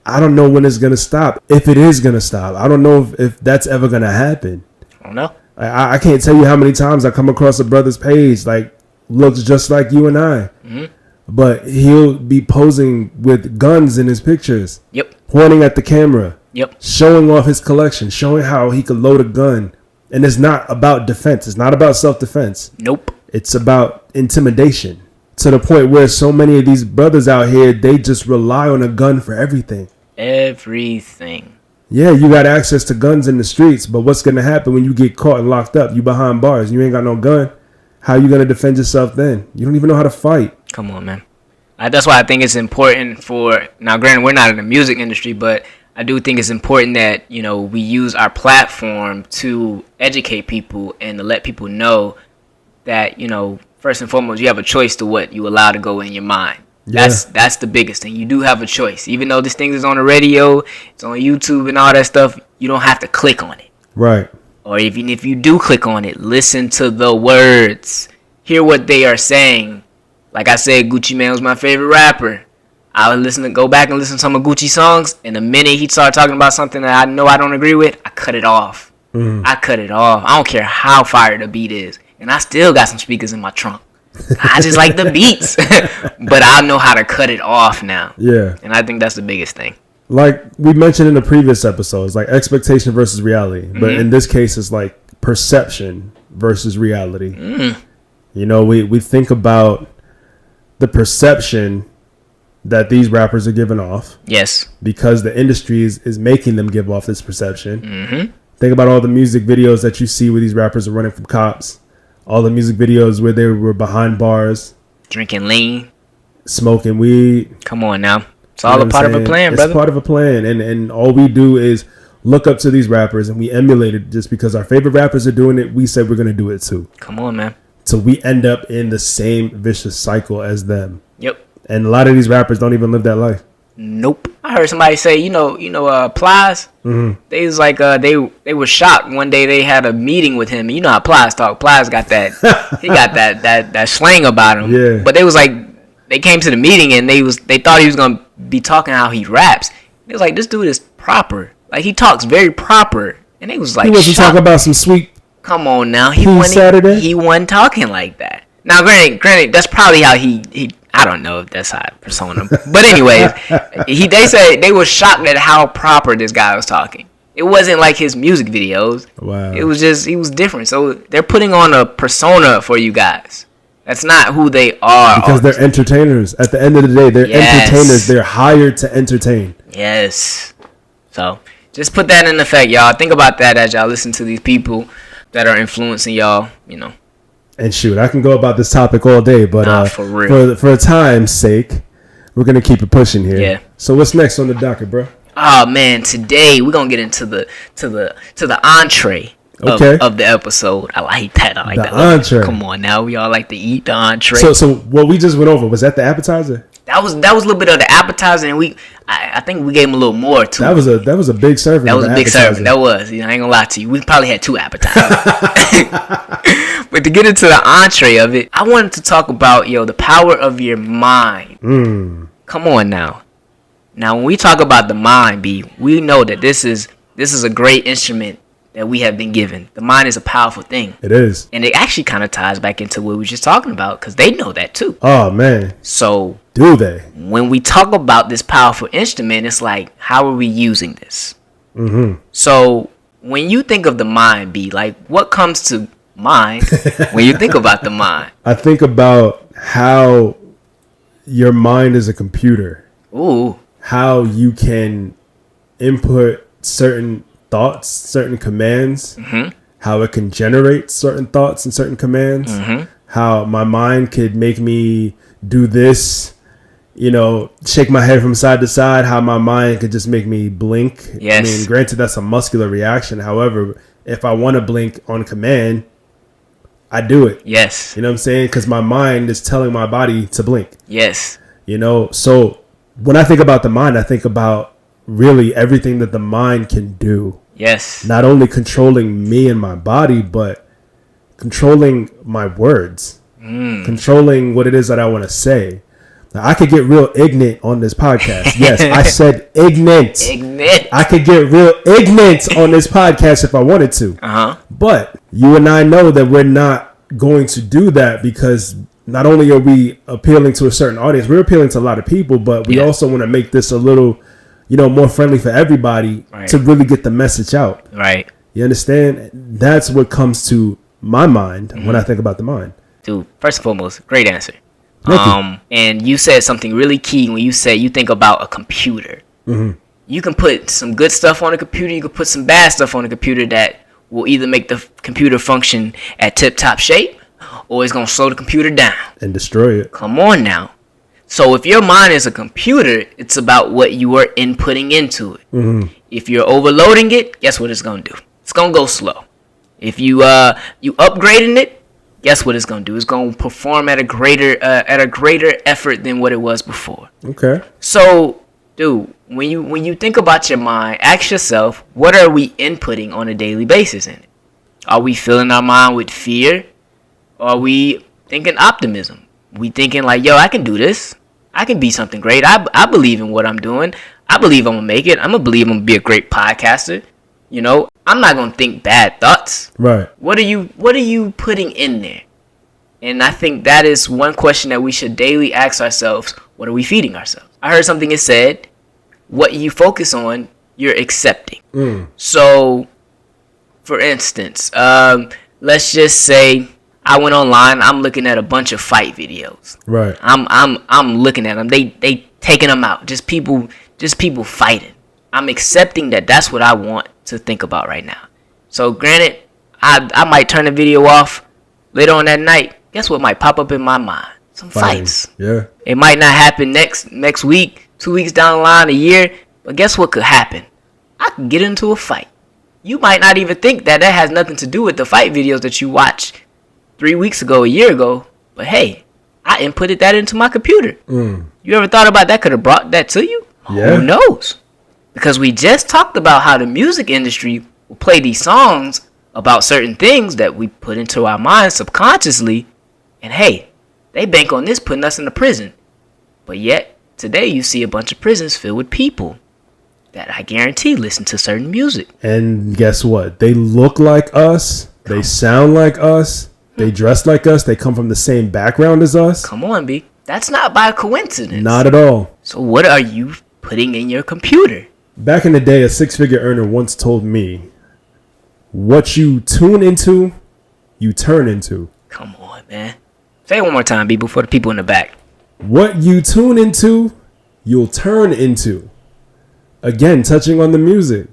[SPEAKER 2] I don't know when it's going to stop. If it is going to stop. I don't know if that's ever going to happen.
[SPEAKER 3] I don't know.
[SPEAKER 2] I can't tell you how many times I come across a brother's page like looks just like you and I. Mm-hmm. But he'll be posing with guns in his pictures.
[SPEAKER 3] Yep.
[SPEAKER 2] Pointing at the camera.
[SPEAKER 3] Yep.
[SPEAKER 2] Showing off his collection. Showing how he could load a gun. And it's not about defense. It's not about self-defense.
[SPEAKER 3] Nope.
[SPEAKER 2] It's about intimidation. To the point where so many of these brothers out here, they just rely on a gun for everything.
[SPEAKER 3] Everything.
[SPEAKER 2] Yeah, you got access to guns in the streets. But what's going to happen when you get caught and locked up? You behind bars. You ain't got no gun. How you going to defend yourself then? You don't even know how to fight.
[SPEAKER 3] Come on, man. That's why I think it's important now granted, we're not in the music industry, but I do think it's important that, we use our platform to educate people and to let people know that, first and foremost, you have a choice to what you allow to go in your mind. Yeah. That's the biggest thing. You do have a choice. Even though this thing is on the radio, it's on YouTube and all that stuff, you don't have to click on it.
[SPEAKER 2] Right. Or
[SPEAKER 3] even if you do click on it, listen to the words. Hear what they are saying. Like I said, Gucci Mane was my favorite rapper. I would go back and listen to some of Gucci songs, and the minute he started talking about something that I know I don't agree with, I cut it off. I cut it off. I don't care how fire the beat is. And I still got some speakers in my trunk. I just like the beats. But I know how to cut it off now.
[SPEAKER 2] Yeah.
[SPEAKER 3] And I think that's the biggest thing.
[SPEAKER 2] Like we mentioned in the previous episodes, like expectation versus reality. But in this case, it's like perception versus reality. We think about the perception that these rappers are giving off.
[SPEAKER 3] Yes.
[SPEAKER 2] Because the industry is making them give off this perception. Mm-hmm. Think about all the music videos that you see where these rappers are running from cops. All the music videos where they were behind bars.
[SPEAKER 3] Drinking lean.
[SPEAKER 2] Smoking weed.
[SPEAKER 3] Come on now. It's all a part of a plan, brother.
[SPEAKER 2] It's part of a plan. And all we do is look up to these rappers and we emulate it just because our favorite rappers are doing it. We said we're going to do it too.
[SPEAKER 3] Come on, man.
[SPEAKER 2] So we end up in the same vicious cycle as them.
[SPEAKER 3] Yep.
[SPEAKER 2] And a lot of these rappers don't even live that life.
[SPEAKER 3] Nope. I heard somebody say, Plies. Mm-hmm. They was like, they were shocked one day. They had a meeting with him. You know how Plies talk. Plies got that. He got that slang about him.
[SPEAKER 2] Yeah.
[SPEAKER 3] But they was like, they came to the meeting and they thought he was gonna be talking how he raps. It was like, this dude is proper. Like he talks very proper. And they was like,
[SPEAKER 2] he wasn't talking about some sweet.
[SPEAKER 3] Come on now, he wasn't talking like that. Now, granted, that's probably how he. I don't know if that's how persona, but anyways, they said they were shocked at how proper this guy was talking. It wasn't like his music videos.
[SPEAKER 2] Wow.
[SPEAKER 3] It was just he was different. So they're putting on a persona for you guys, That's not who they are.
[SPEAKER 2] Because they're entertainers. At the end of the day, they're entertainers. They're hired to entertain.
[SPEAKER 3] Yes. So just put that in effect, y'all. Think about that as y'all listen to these people that are influencing y'all, you know.
[SPEAKER 2] And shoot, I can go about this topic all day, but
[SPEAKER 3] for real.
[SPEAKER 2] For time's sake, we're gonna keep it pushing here.
[SPEAKER 3] Yeah.
[SPEAKER 2] So what's next on the docket, bro?
[SPEAKER 3] Oh man, today we're gonna get into the entree of the episode. I like that. I like that.
[SPEAKER 2] Entree.
[SPEAKER 3] Come on now, we all like to eat the entree.
[SPEAKER 2] So what we just went over, was that the appetizer?
[SPEAKER 3] That was a little bit of the appetizer, and I think we gave him a little more too.
[SPEAKER 2] That was a big serving.
[SPEAKER 3] That was a big serving. That was. I ain't gonna lie to you. We probably had 2 appetizers. But to get into the entree of it, I wanted to talk about the power of your mind. Come on now. Now when we talk about the mind, B, we know that this is a great instrument that we have been given. The mind is a powerful thing.
[SPEAKER 2] It is.
[SPEAKER 3] And it actually kind of ties back into what we were just talking about, because they know that too.
[SPEAKER 2] Oh, man.
[SPEAKER 3] So,
[SPEAKER 2] do they?
[SPEAKER 3] When we talk about this powerful instrument, it's like, how are we using this? Mm-hmm. So, when you think of the mind, B, like, what comes to mind when you think about the mind?
[SPEAKER 2] I think about how your mind is a computer.
[SPEAKER 3] Ooh.
[SPEAKER 2] How you can input certain thoughts, certain commands, how it can generate certain thoughts and certain commands, how my mind could make me do this, shake my head from side to side, how my mind could just make me blink.
[SPEAKER 3] Yes.
[SPEAKER 2] I mean, granted, that's a muscular reaction. However, if I want to blink on command, I do it.
[SPEAKER 3] Yes.
[SPEAKER 2] You know what I'm saying? Because my mind is telling my body to blink.
[SPEAKER 3] Yes.
[SPEAKER 2] So when I think about the mind, I think about really everything that the mind can do.
[SPEAKER 3] Yes.
[SPEAKER 2] Not only controlling me and my body, but controlling my words, controlling what it is that I want to say. Now, I could get real ignorant on this podcast. Yes, I said ignorant. I could get real ignorant on this podcast if I wanted to. But you and I know that we're not going to do that, because not only are we appealing to a certain audience, we're appealing to a lot of people, but we also want to make this a little more friendly for everybody, to really get the message out.
[SPEAKER 3] Right.
[SPEAKER 2] You understand? That's what comes to my mind when I think about the mind.
[SPEAKER 3] Dude, first and foremost, great answer. And you said something really key when you said you think about a computer. You can put some good stuff on a computer. You can put some bad stuff on a computer that will either make the computer function at tip-top shape, or it's going to slow the computer down.
[SPEAKER 2] And destroy it.
[SPEAKER 3] Come on now. So if your mind is a computer, it's about what you are inputting into it. If you're overloading it, guess what it's going to do? It's going to go slow. If you upgrading it, guess what it's going to do? It's going to perform at a greater effort than what it was before.
[SPEAKER 2] Okay.
[SPEAKER 3] So, dude, when you think about your mind, ask yourself, what are we inputting on a daily basis in it? Are we filling our mind with fear? Or are we thinking optimism? We thinking like, yo, I can do this. I can be something great. I believe in what I'm doing. I believe I'm going to make it. I'm going to believe I'm going to be a great podcaster. I'm not going to think bad thoughts.
[SPEAKER 2] Right.
[SPEAKER 3] What are you putting in there? And I think that is one question that we should daily ask ourselves. What are we feeding ourselves? I heard something that said, what you focus on, you're accepting. So, for instance, let's just say I went online. I'm looking at a bunch of fight videos.
[SPEAKER 2] Right.
[SPEAKER 3] I'm looking at them. They taking them out. Just people fighting. I'm accepting that that's what I want to think about right now. So granted, I might turn the video off later on that night. Guess what might pop up in my mind? Some fights.
[SPEAKER 2] Yeah.
[SPEAKER 3] It might not happen next week, 2 weeks down the line, a year. But guess what could happen? I could get into a fight. You might not even think that has nothing to do with the fight videos that you watched 3 weeks ago, a year ago. But hey, I inputted that into my computer. You ever thought about that could have brought that to you?
[SPEAKER 2] Yeah.
[SPEAKER 3] Who knows? Because we just talked about how the music industry will play these songs about certain things that we put into our minds subconsciously. And hey, they bank on this putting us in a prison. But yet, today you see a bunch of prisons filled with people that I guarantee listen to certain music.
[SPEAKER 2] And guess what? They look like us. They sound like us. They dress like us. They come from the same background as us.
[SPEAKER 3] Come on, B. That's not by coincidence.
[SPEAKER 2] Not at all.
[SPEAKER 3] So what are you putting in your computer?
[SPEAKER 2] Back in the day, a six-figure earner once told me, what you tune into, you turn into.
[SPEAKER 3] Come on, man. Say it one more time, B, for the people in the back.
[SPEAKER 2] What you tune into, you'll turn into. Again, touching on the music.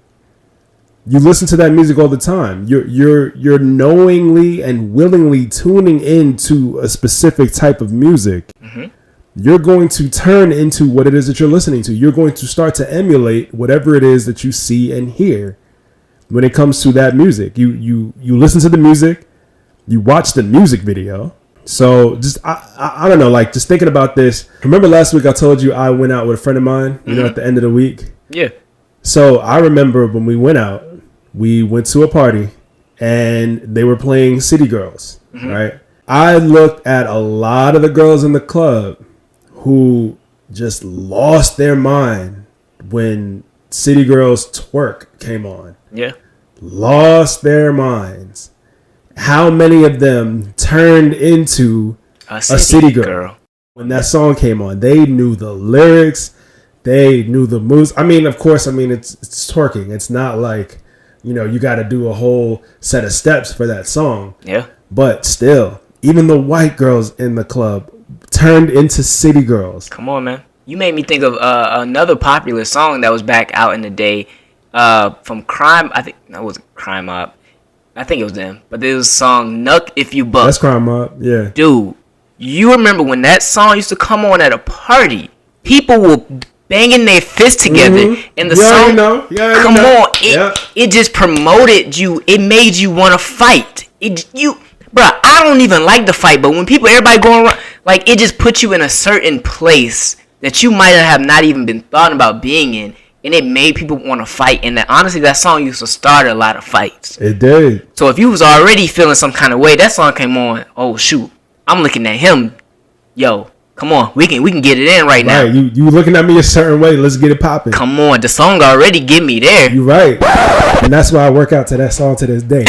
[SPEAKER 2] You listen to that music all the time. You're knowingly and willingly tuning into a specific type of music. Mm-hmm. You're going to turn into what it is that you're listening to. You're going to start to emulate whatever it is that you see and hear when it comes to that music. You listen to the music, you watch the music video. So just I don't know, like just thinking about this. Remember last week I told you I went out with a friend of mine, you know, at the end of the week.
[SPEAKER 3] Yeah.
[SPEAKER 2] So I remember when we went out, we went to a party and they were playing City Girls, right? I looked at a lot of the girls in the club who just lost their mind when City Girls Twerk came on.
[SPEAKER 3] Yeah.
[SPEAKER 2] Lost their minds. How many of them turned into a city girl when that song came on? They knew the lyrics. They knew the moves. I mean, of course, it's twerking. It's not like, you know, you got to do a whole set of steps for that song.
[SPEAKER 3] Yeah.
[SPEAKER 2] But still, even the white girls in the club turned into city girls.
[SPEAKER 3] Come on, man. You made me think of another popular song that was back out in the day from Crime. I think that wasn't Crime Mob. I think it was them. But there was a song, Nuck If You Buck.
[SPEAKER 2] That's Crime Mob, yeah.
[SPEAKER 3] Dude, you remember when that song used to come on at a party? People were banging their fists together, and the song, come on, it just promoted you. It made you want to fight. Bruh, I don't even like to fight, but when everybody going around, like, it just puts you in a certain place that you might have not even been thought about being in, and it made people want to fight. And honestly, that song used to start a lot of fights.
[SPEAKER 2] It did.
[SPEAKER 3] So if you was already feeling some kind of way, that song came on. Oh shoot, I'm looking at him. Yo, come on, we can get it in right now.
[SPEAKER 2] Right, you looking at me a certain way. Let's get it popping.
[SPEAKER 3] Come on, the song already get me there.
[SPEAKER 2] You right, and that's why I work out to that song to this day.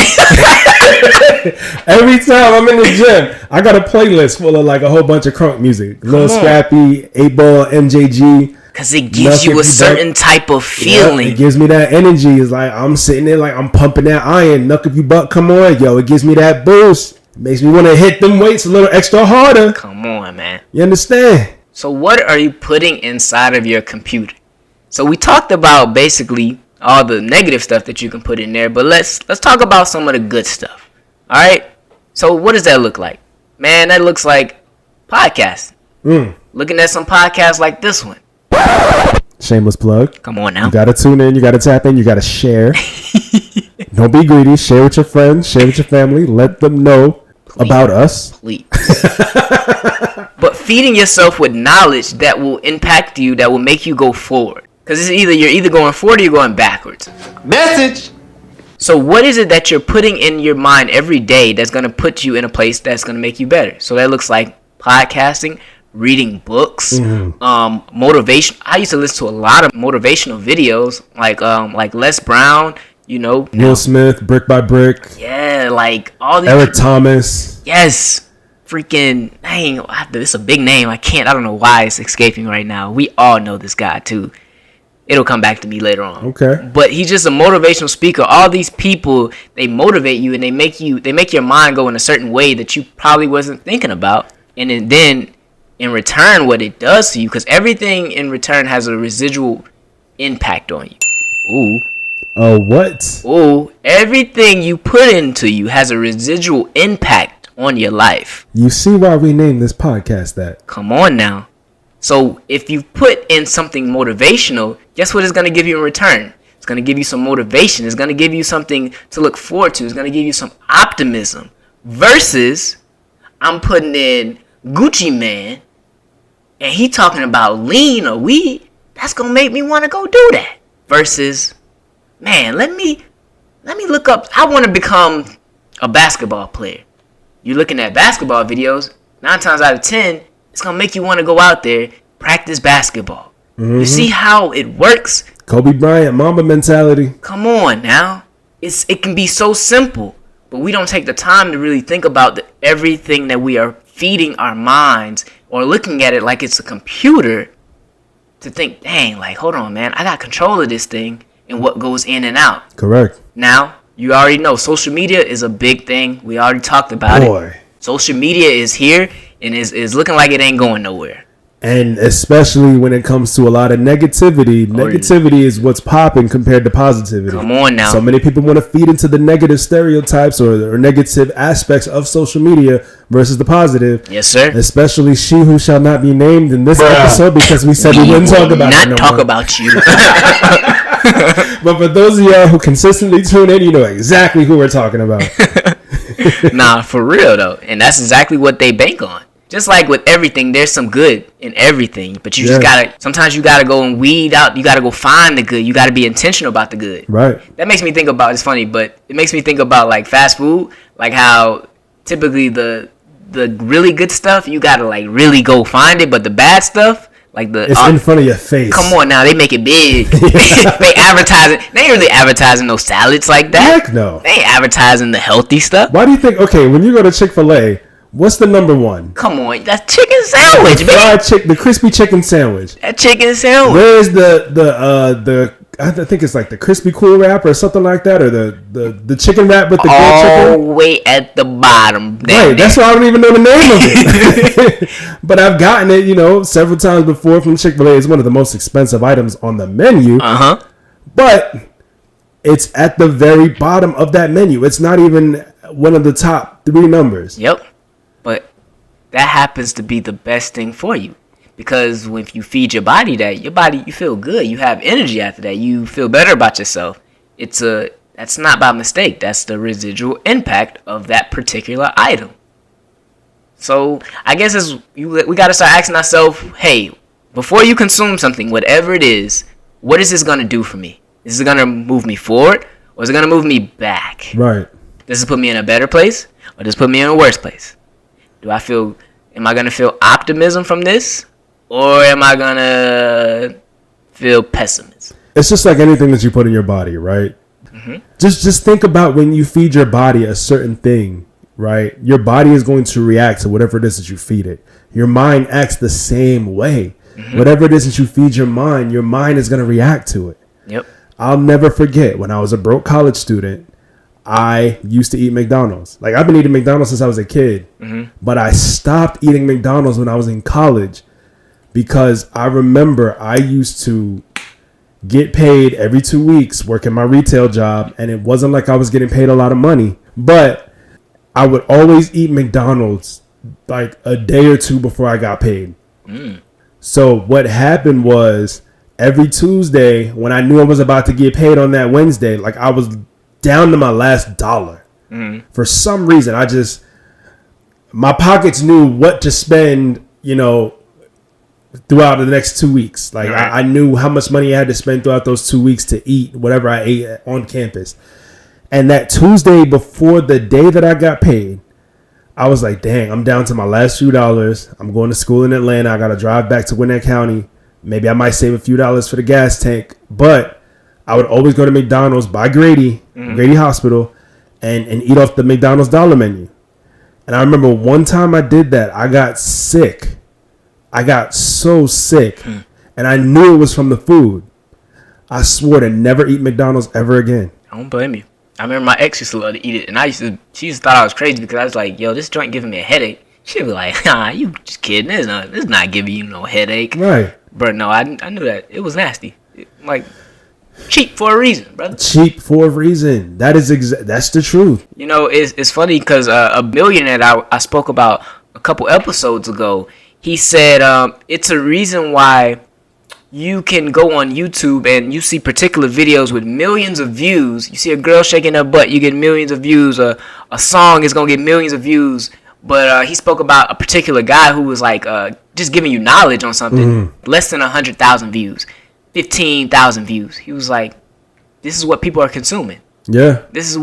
[SPEAKER 2] Every time I'm in the gym, I got a playlist full of like a whole bunch of crunk music. Lil Scrappy, 8-Ball, MJG.
[SPEAKER 3] Cause it gives you a certain type of feeling.
[SPEAKER 2] It gives me that energy. It's like I'm sitting there like I'm pumping that iron. Nuck If You Buck, come on, yo. It gives me that boost. It makes me want to hit them weights a little extra harder.
[SPEAKER 3] Come on, man.
[SPEAKER 2] You understand?
[SPEAKER 3] So what are you putting inside of your computer? So we talked about basically all the negative stuff that you can put in there, but let's talk about some of the good stuff. All right? So what does that look like? Man, that looks like podcasts. Looking at some podcasts like this one.
[SPEAKER 2] Shameless plug.
[SPEAKER 3] Come on now.
[SPEAKER 2] You gotta tune in, you gotta tap in, you gotta share. Don't be greedy. Share with your friends, share with your family. Let them know about us.
[SPEAKER 3] Please. But feeding yourself with knowledge that will impact you, that will make you go forward. Because you're either going forward or you're going backwards.
[SPEAKER 4] Message.
[SPEAKER 3] So what is it that you're putting in your mind every day that's going to put you in a place that's going to make you better? So that looks like podcasting, reading books, motivation. I used to listen to a lot of motivational videos, like Les Brown, you know.
[SPEAKER 2] Will Smith, Brick by Brick.
[SPEAKER 3] Yeah, like all these.
[SPEAKER 2] Eric Thomas.
[SPEAKER 3] Yes. Freaking, dang, it's a big name. I don't know why it's escaping right now. We all know this guy too. It'll come back to me later on.
[SPEAKER 2] Okay.
[SPEAKER 3] But he's just a motivational speaker. All these people, they motivate you and they make your mind go in a certain way that you probably wasn't thinking about. And then in return, what it does to you, because everything in return has a residual impact on you. Ooh.
[SPEAKER 2] What?
[SPEAKER 3] Ooh. Everything you put into you has a residual impact on your life.
[SPEAKER 2] You see why we named this podcast that?
[SPEAKER 3] Come on now. So if you put in something motivational, guess what it's going to give you in return? It's going to give you some motivation. It's going to give you something to look forward to. It's going to give you some optimism. Versus, I'm putting in Gucci Man, and he talking about lean or weed. That's going to make me want to go do that. Versus, man, let me look up. I want to become a basketball player. You're looking at basketball videos, 9 times out of 10, it's going to make you want to go out there, practice basketball. Mm-hmm. You see how it works?
[SPEAKER 2] Kobe Bryant, Mamba mentality.
[SPEAKER 3] Come on now. It can be so simple, but we don't take the time to really think about everything that we are feeding our minds or looking at it like it's a computer to think, dang, like, hold on, man, I got control of this thing and what goes in and out.
[SPEAKER 2] Correct.
[SPEAKER 3] Now, you already know social media is a big thing. We already talked about it. Social media is here. and it's looking like it ain't going nowhere.
[SPEAKER 2] And especially when it comes to a lot of negativity, negativity is what's popping compared to positivity.
[SPEAKER 3] Come on now.
[SPEAKER 2] So many people want to feed into the negative stereotypes or negative aspects of social media versus the positive.
[SPEAKER 3] Yes, sir.
[SPEAKER 2] Especially she who shall not be named in this episode, because we said we wouldn't talk about it.
[SPEAKER 3] Not talk about you.
[SPEAKER 2] But for those of y'all who consistently tune in, you know exactly who we're talking about.
[SPEAKER 3] Nah, for real though. And that's exactly what they bank on. Just like with everything, there's some good in everything, but you just gotta, sometimes you gotta go and weed out, you gotta go find the good, you gotta be intentional about the good.
[SPEAKER 2] Right.
[SPEAKER 3] That makes me think about, it's funny, but it makes me think about like fast food, like how typically the really good stuff, you gotta like really go find it, but the bad stuff, like the...
[SPEAKER 2] It's in front of your face.
[SPEAKER 3] Come on now, they make it big. They advertising, they ain't really advertising no salads like that.
[SPEAKER 2] Heck no.
[SPEAKER 3] They ain't advertising the healthy stuff.
[SPEAKER 2] Why do you think, okay, when you go to Chick-fil-A, what's the number one?
[SPEAKER 3] Come on, that's chicken sandwich, man.
[SPEAKER 2] The crispy chicken sandwich.
[SPEAKER 3] That chicken sandwich.
[SPEAKER 2] Where's the I think it's like the crispy cool wrap or something like that, or the chicken wrap with the grilled chicken.
[SPEAKER 3] All way at the bottom.
[SPEAKER 2] Right, that's why I don't even know the name of it. But I've gotten it, several times before from Chick-fil-A. It's one of the most expensive items on the menu. But it's at the very bottom of that menu. It's not even one of the top 3 numbers.
[SPEAKER 3] Yep. But that happens to be the best thing for you, because when you feed your body that, you feel good. You have energy after that. You feel better about yourself. That's not by mistake. That's the residual impact of that particular item. So I guess we got to start asking ourselves, hey, before you consume something, whatever it is, what is this going to do for me? Is it going to move me forward, or is it going to move me back?
[SPEAKER 2] Right.
[SPEAKER 3] Does it put me in a better place, or does it put me in a worse place? Am I going to feel optimism from this, or am I going to feel pessimism?
[SPEAKER 2] It's just like anything that you put in your body, right? Mm-hmm. Just think about when you feed your body a certain thing, right? Your body is going to react to whatever it is that you feed it. Your mind acts the same way. Mm-hmm. Whatever it is that you feed your mind is going to react to it.
[SPEAKER 3] Yep.
[SPEAKER 2] I'll never forget when I was a broke college student, I used to eat McDonald's. Like, I've been eating McDonald's since I was a kid. Mm-hmm. But I stopped eating McDonald's when I was in college because I remember I used to get paid every 2 weeks working my retail job. And it wasn't like I was getting paid a lot of money. But I would always eat McDonald's like a day or two before I got paid. Mm. So what happened was every Tuesday when I knew I was about to get paid on that Wednesday, like I was down to my last dollar. Mm-hmm. For some reason, my pockets knew what to spend, throughout the next 2 weeks. Like right. I knew how much money I had to spend throughout those 2 weeks to eat whatever I ate on campus. And that Tuesday before the day that I got paid, I was like, dang, I'm down to my last few dollars. I'm going to school in Atlanta. I got to drive back to Gwinnett County. Maybe I might save a few dollars for the gas tank, but I would always go to McDonald's by Grady, Grady Hospital, and eat off the McDonald's dollar menu. And I remember one time I did that, I got sick. I got so sick, and I knew it was from the food. I swore to never eat McDonald's ever again.
[SPEAKER 3] I don't blame you. I remember my ex used to love to eat it, and she used to thought I was crazy because I was like, yo, this joint giving me a headache. She'd be like, you just kidding. It's not giving you no headache.
[SPEAKER 2] Right.
[SPEAKER 3] But no, I knew that. It was nasty. Cheap for a reason, brother.
[SPEAKER 2] Cheap for a reason. That's the truth.
[SPEAKER 3] It's funny because a millionaire that I spoke about a couple episodes ago, he said it's a reason why you can go on YouTube and you see particular videos with millions of views. You see a girl shaking her butt, you get millions of views. A song is going to get millions of views. But he spoke about a particular guy who was like just giving you knowledge on something. Less than 100,000 views, 15,000 views. He was like, this is what people are consuming.
[SPEAKER 2] Yeah.
[SPEAKER 3] This is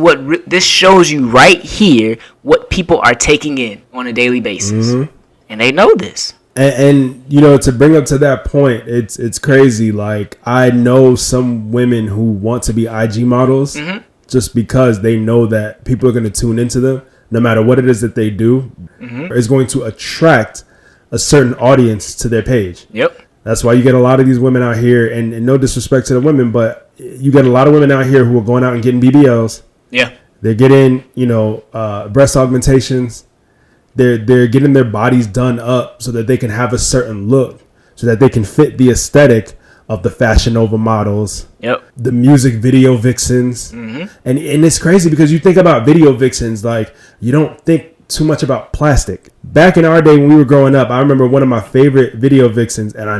[SPEAKER 3] this shows you right here what people are taking in on a daily basis. Mm-hmm. And they know this.
[SPEAKER 2] And to bring up to that point, it's crazy. Like, I know some women who want to be IG models just because they know that people are going to tune into them. No matter what it is that they do, is going to attract a certain audience to their page. Yep. That's why you get a lot of these women out here, and no disrespect to the women, but you get a lot of women out here who are going out and getting BBLs. Yeah. They're getting, breast augmentations. they're getting their bodies done up so that they can have a certain look, so that they can fit the aesthetic of the Fashion Nova models, the music video vixens. And it's crazy because you think about video vixens, like, you don't think too much about plastic. Back in our day when we were growing up, I remember one of my favorite video vixens, and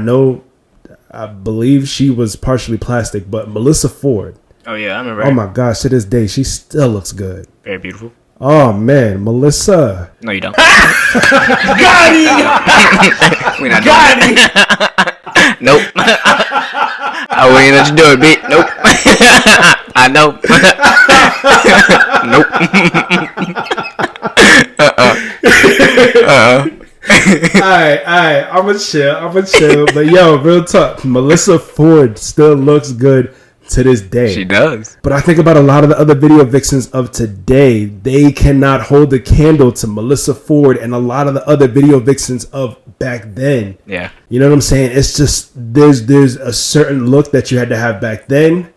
[SPEAKER 2] I believe she was partially plastic, but Melissa Ford.
[SPEAKER 3] Oh yeah, I remember.
[SPEAKER 2] Oh my gosh, to this day, she still looks good.
[SPEAKER 3] Very beautiful.
[SPEAKER 2] Oh man, Melissa.
[SPEAKER 3] No, you don't.
[SPEAKER 2] Got him!
[SPEAKER 3] We're not doing that. Nope. I wouldn't let you do it, bitch. Nope. I know.
[SPEAKER 2] Nope. Alright, I'ma chill. But yo, real talk, Melissa Ford still looks good to this day.
[SPEAKER 3] She does.
[SPEAKER 2] But I think about a lot of the other video vixens of today. They cannot hold a candle to Melissa Ford and a lot of the other video vixens of back then.
[SPEAKER 3] Yeah.
[SPEAKER 2] You know what I'm saying? It's just there's a certain look that you had to have back then,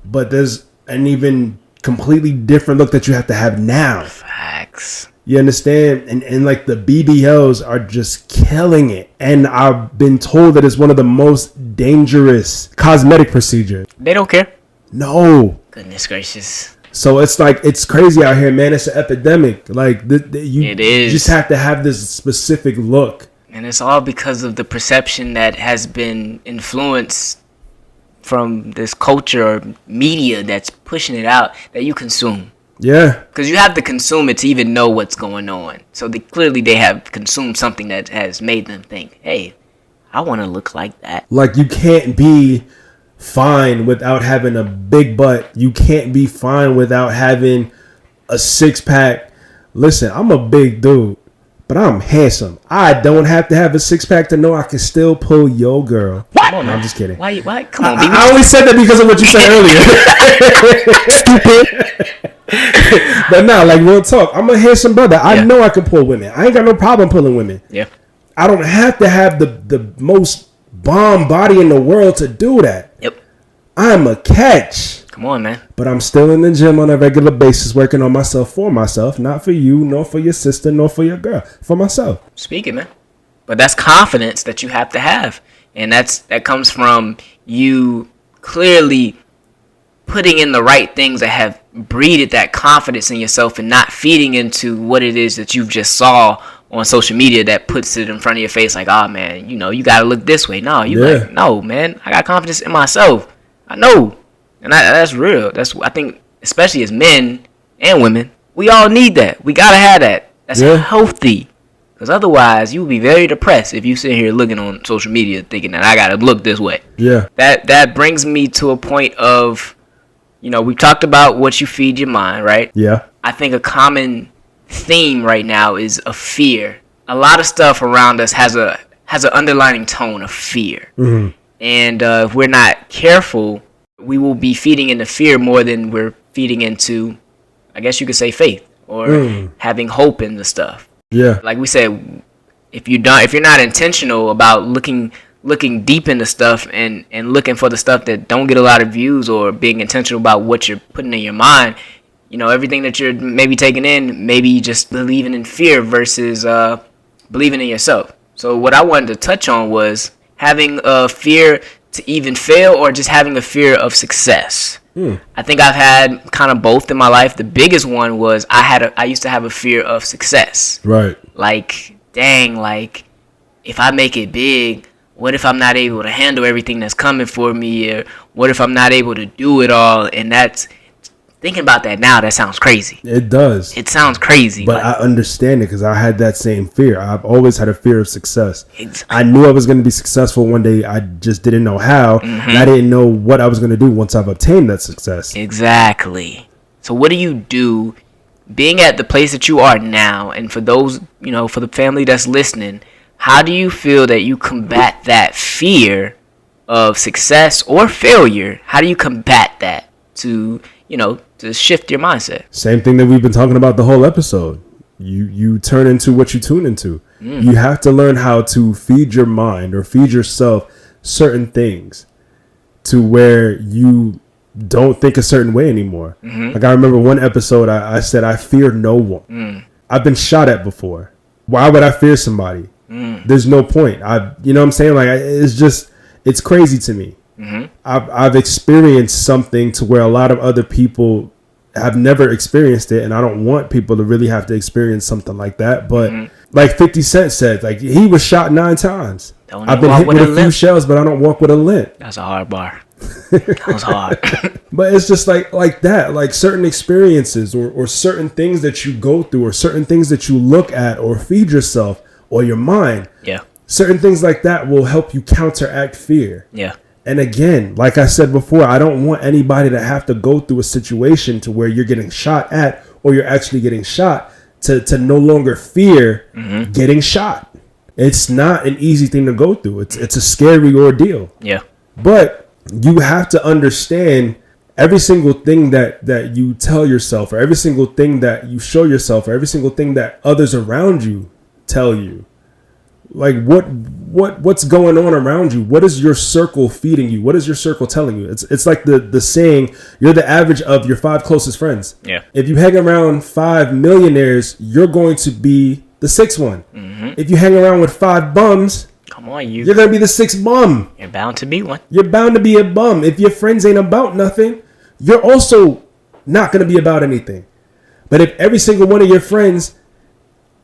[SPEAKER 2] but there's an even completely different look that you have to have now.
[SPEAKER 3] Facts.
[SPEAKER 2] You understand? And like the BBLs are just killing it. And I've been told that it's one of the most dangerous cosmetic procedures.
[SPEAKER 3] They don't care.
[SPEAKER 2] No.
[SPEAKER 3] Goodness gracious.
[SPEAKER 2] So it's like, it's crazy out here, man. It's an epidemic. Like,
[SPEAKER 3] It is.
[SPEAKER 2] You just have to have this specific look.
[SPEAKER 3] And it's all because of the perception that has been influenced from this culture or media that's pushing it out that you consume.
[SPEAKER 2] Yeah.
[SPEAKER 3] Because you have to consume it to even know what's going on. So they have consumed something that has made them think, hey, I want to look like that.
[SPEAKER 2] Like, you can't be fine without having a big butt. You can't be fine without having a six-pack. Listen, I'm a big dude, but I'm handsome. I don't have to have a six-pack to know I can still pull your girl.
[SPEAKER 3] Come on,
[SPEAKER 2] no,
[SPEAKER 3] man.
[SPEAKER 2] I'm just kidding.
[SPEAKER 3] Why? Come on, baby.
[SPEAKER 2] I only said that because of what you said earlier. Stupid. But nah, like, real talk, I'm a handsome brother. I know I can pull women. I ain't got no problem pulling women.
[SPEAKER 3] Yeah.
[SPEAKER 2] I don't have to have the most bomb body in the world to do that.
[SPEAKER 3] Yep.
[SPEAKER 2] I'm a catch.
[SPEAKER 3] Come on, man.
[SPEAKER 2] But I'm still in the gym on a regular basis, working on myself for myself, not for you, nor for your sister, nor for your girl, for myself.
[SPEAKER 3] Speaking, man. But that's confidence that you have to have. And that comes from you clearly putting in the right things that have breeded that confidence in yourself and not feeding into what it is that you just saw on social media that puts it in front of your face like, oh, man, you got to look this way. No, like, no, man, I got confidence in myself. I know. And that's real. I think, especially as men and women, we all need that. We got to have that. That's healthy. Because otherwise, you would be very depressed if you sit here looking on social media thinking that I got to look this way.
[SPEAKER 2] Yeah.
[SPEAKER 3] That brings me to a point of, we've talked about what you feed your mind, right?
[SPEAKER 2] Yeah.
[SPEAKER 3] I think a common theme right now is a fear. A lot of stuff around us has an underlying tone of fear. Mm-hmm. And if we're not careful, we will be feeding into fear more than we're feeding into, I guess you could say, faith or having hope in the stuff.
[SPEAKER 2] Yeah.
[SPEAKER 3] Like we said, if you're not intentional about looking deep into stuff and looking for the stuff that don't get a lot of views or being intentional about what you're putting in your mind, everything that you're maybe taking in, maybe just believing in fear versus believing in yourself. So what I wanted to touch on was having a fear to even fail or just having a fear of success. I think I've had kind of both in my life. The biggest one was I used to have a fear of success.
[SPEAKER 2] Right.
[SPEAKER 3] Like, dang, like if I make it big, what if I'm not able to handle everything that's coming for me? Or what if I'm not able to do it all? And that's, thinking about that now, that sounds crazy.
[SPEAKER 2] It does.
[SPEAKER 3] It sounds crazy.
[SPEAKER 2] But I understand it because I had that same fear. I've always had a fear of success.
[SPEAKER 3] Exactly.
[SPEAKER 2] I knew I was going to be successful one day. I just didn't know how. Mm-hmm. And I didn't know what I was going to do once I've obtained that success.
[SPEAKER 3] Exactly. So what do you do being at the place that you are now? And for those, for the family that's listening, how do you feel that you combat that fear of success or failure? How do you combat that to shift your mindset?
[SPEAKER 2] Same thing that we've been talking about the whole episode. You turn into what you tune into. You have to learn how to feed your mind or feed yourself certain things to where you don't think a certain way anymore. Like I remember one episode I said I fear no one. I've been shot at before. Why would I fear somebody? There's no point. You know what I'm saying? Like, it's crazy to me. I've experienced something to where a lot of other people have never experienced it, and I don't want people to really have to experience something like that. But like 50 Cent said, like, he was shot 9 times. I've been hit with a few shells, but I don't walk with a limp.
[SPEAKER 3] That's a hard bar. That was hard.
[SPEAKER 2] But it's just like that, like certain experiences or certain things that you go through or certain things that you look at or feed yourself or your mind.
[SPEAKER 3] Yeah.
[SPEAKER 2] Certain things like that will help you counteract fear.
[SPEAKER 3] Yeah.
[SPEAKER 2] And again, like I said before, I don't want anybody to have to go through a situation to where you're getting shot at or you're actually getting shot to no longer fear getting shot. It's not an easy thing to go through. It's a scary ordeal.
[SPEAKER 3] Yeah.
[SPEAKER 2] But you have to understand every single thing that you tell yourself or every single thing that you show yourself or every single thing that others around you tell you. Like what's going on around you? What is your circle feeding you? What is your circle telling you? It's like the saying, you're the average of your 5 closest friends.
[SPEAKER 3] Yeah.
[SPEAKER 2] If you hang around 5 millionaires, you're going to be the 6th one. If you hang around with 5 bums,
[SPEAKER 3] come on,
[SPEAKER 2] you're gonna be the 6th bum.
[SPEAKER 3] You're bound to be one.
[SPEAKER 2] You're bound to be a bum. If your friends ain't about nothing, you're also not gonna be about anything. But if every single one of your friends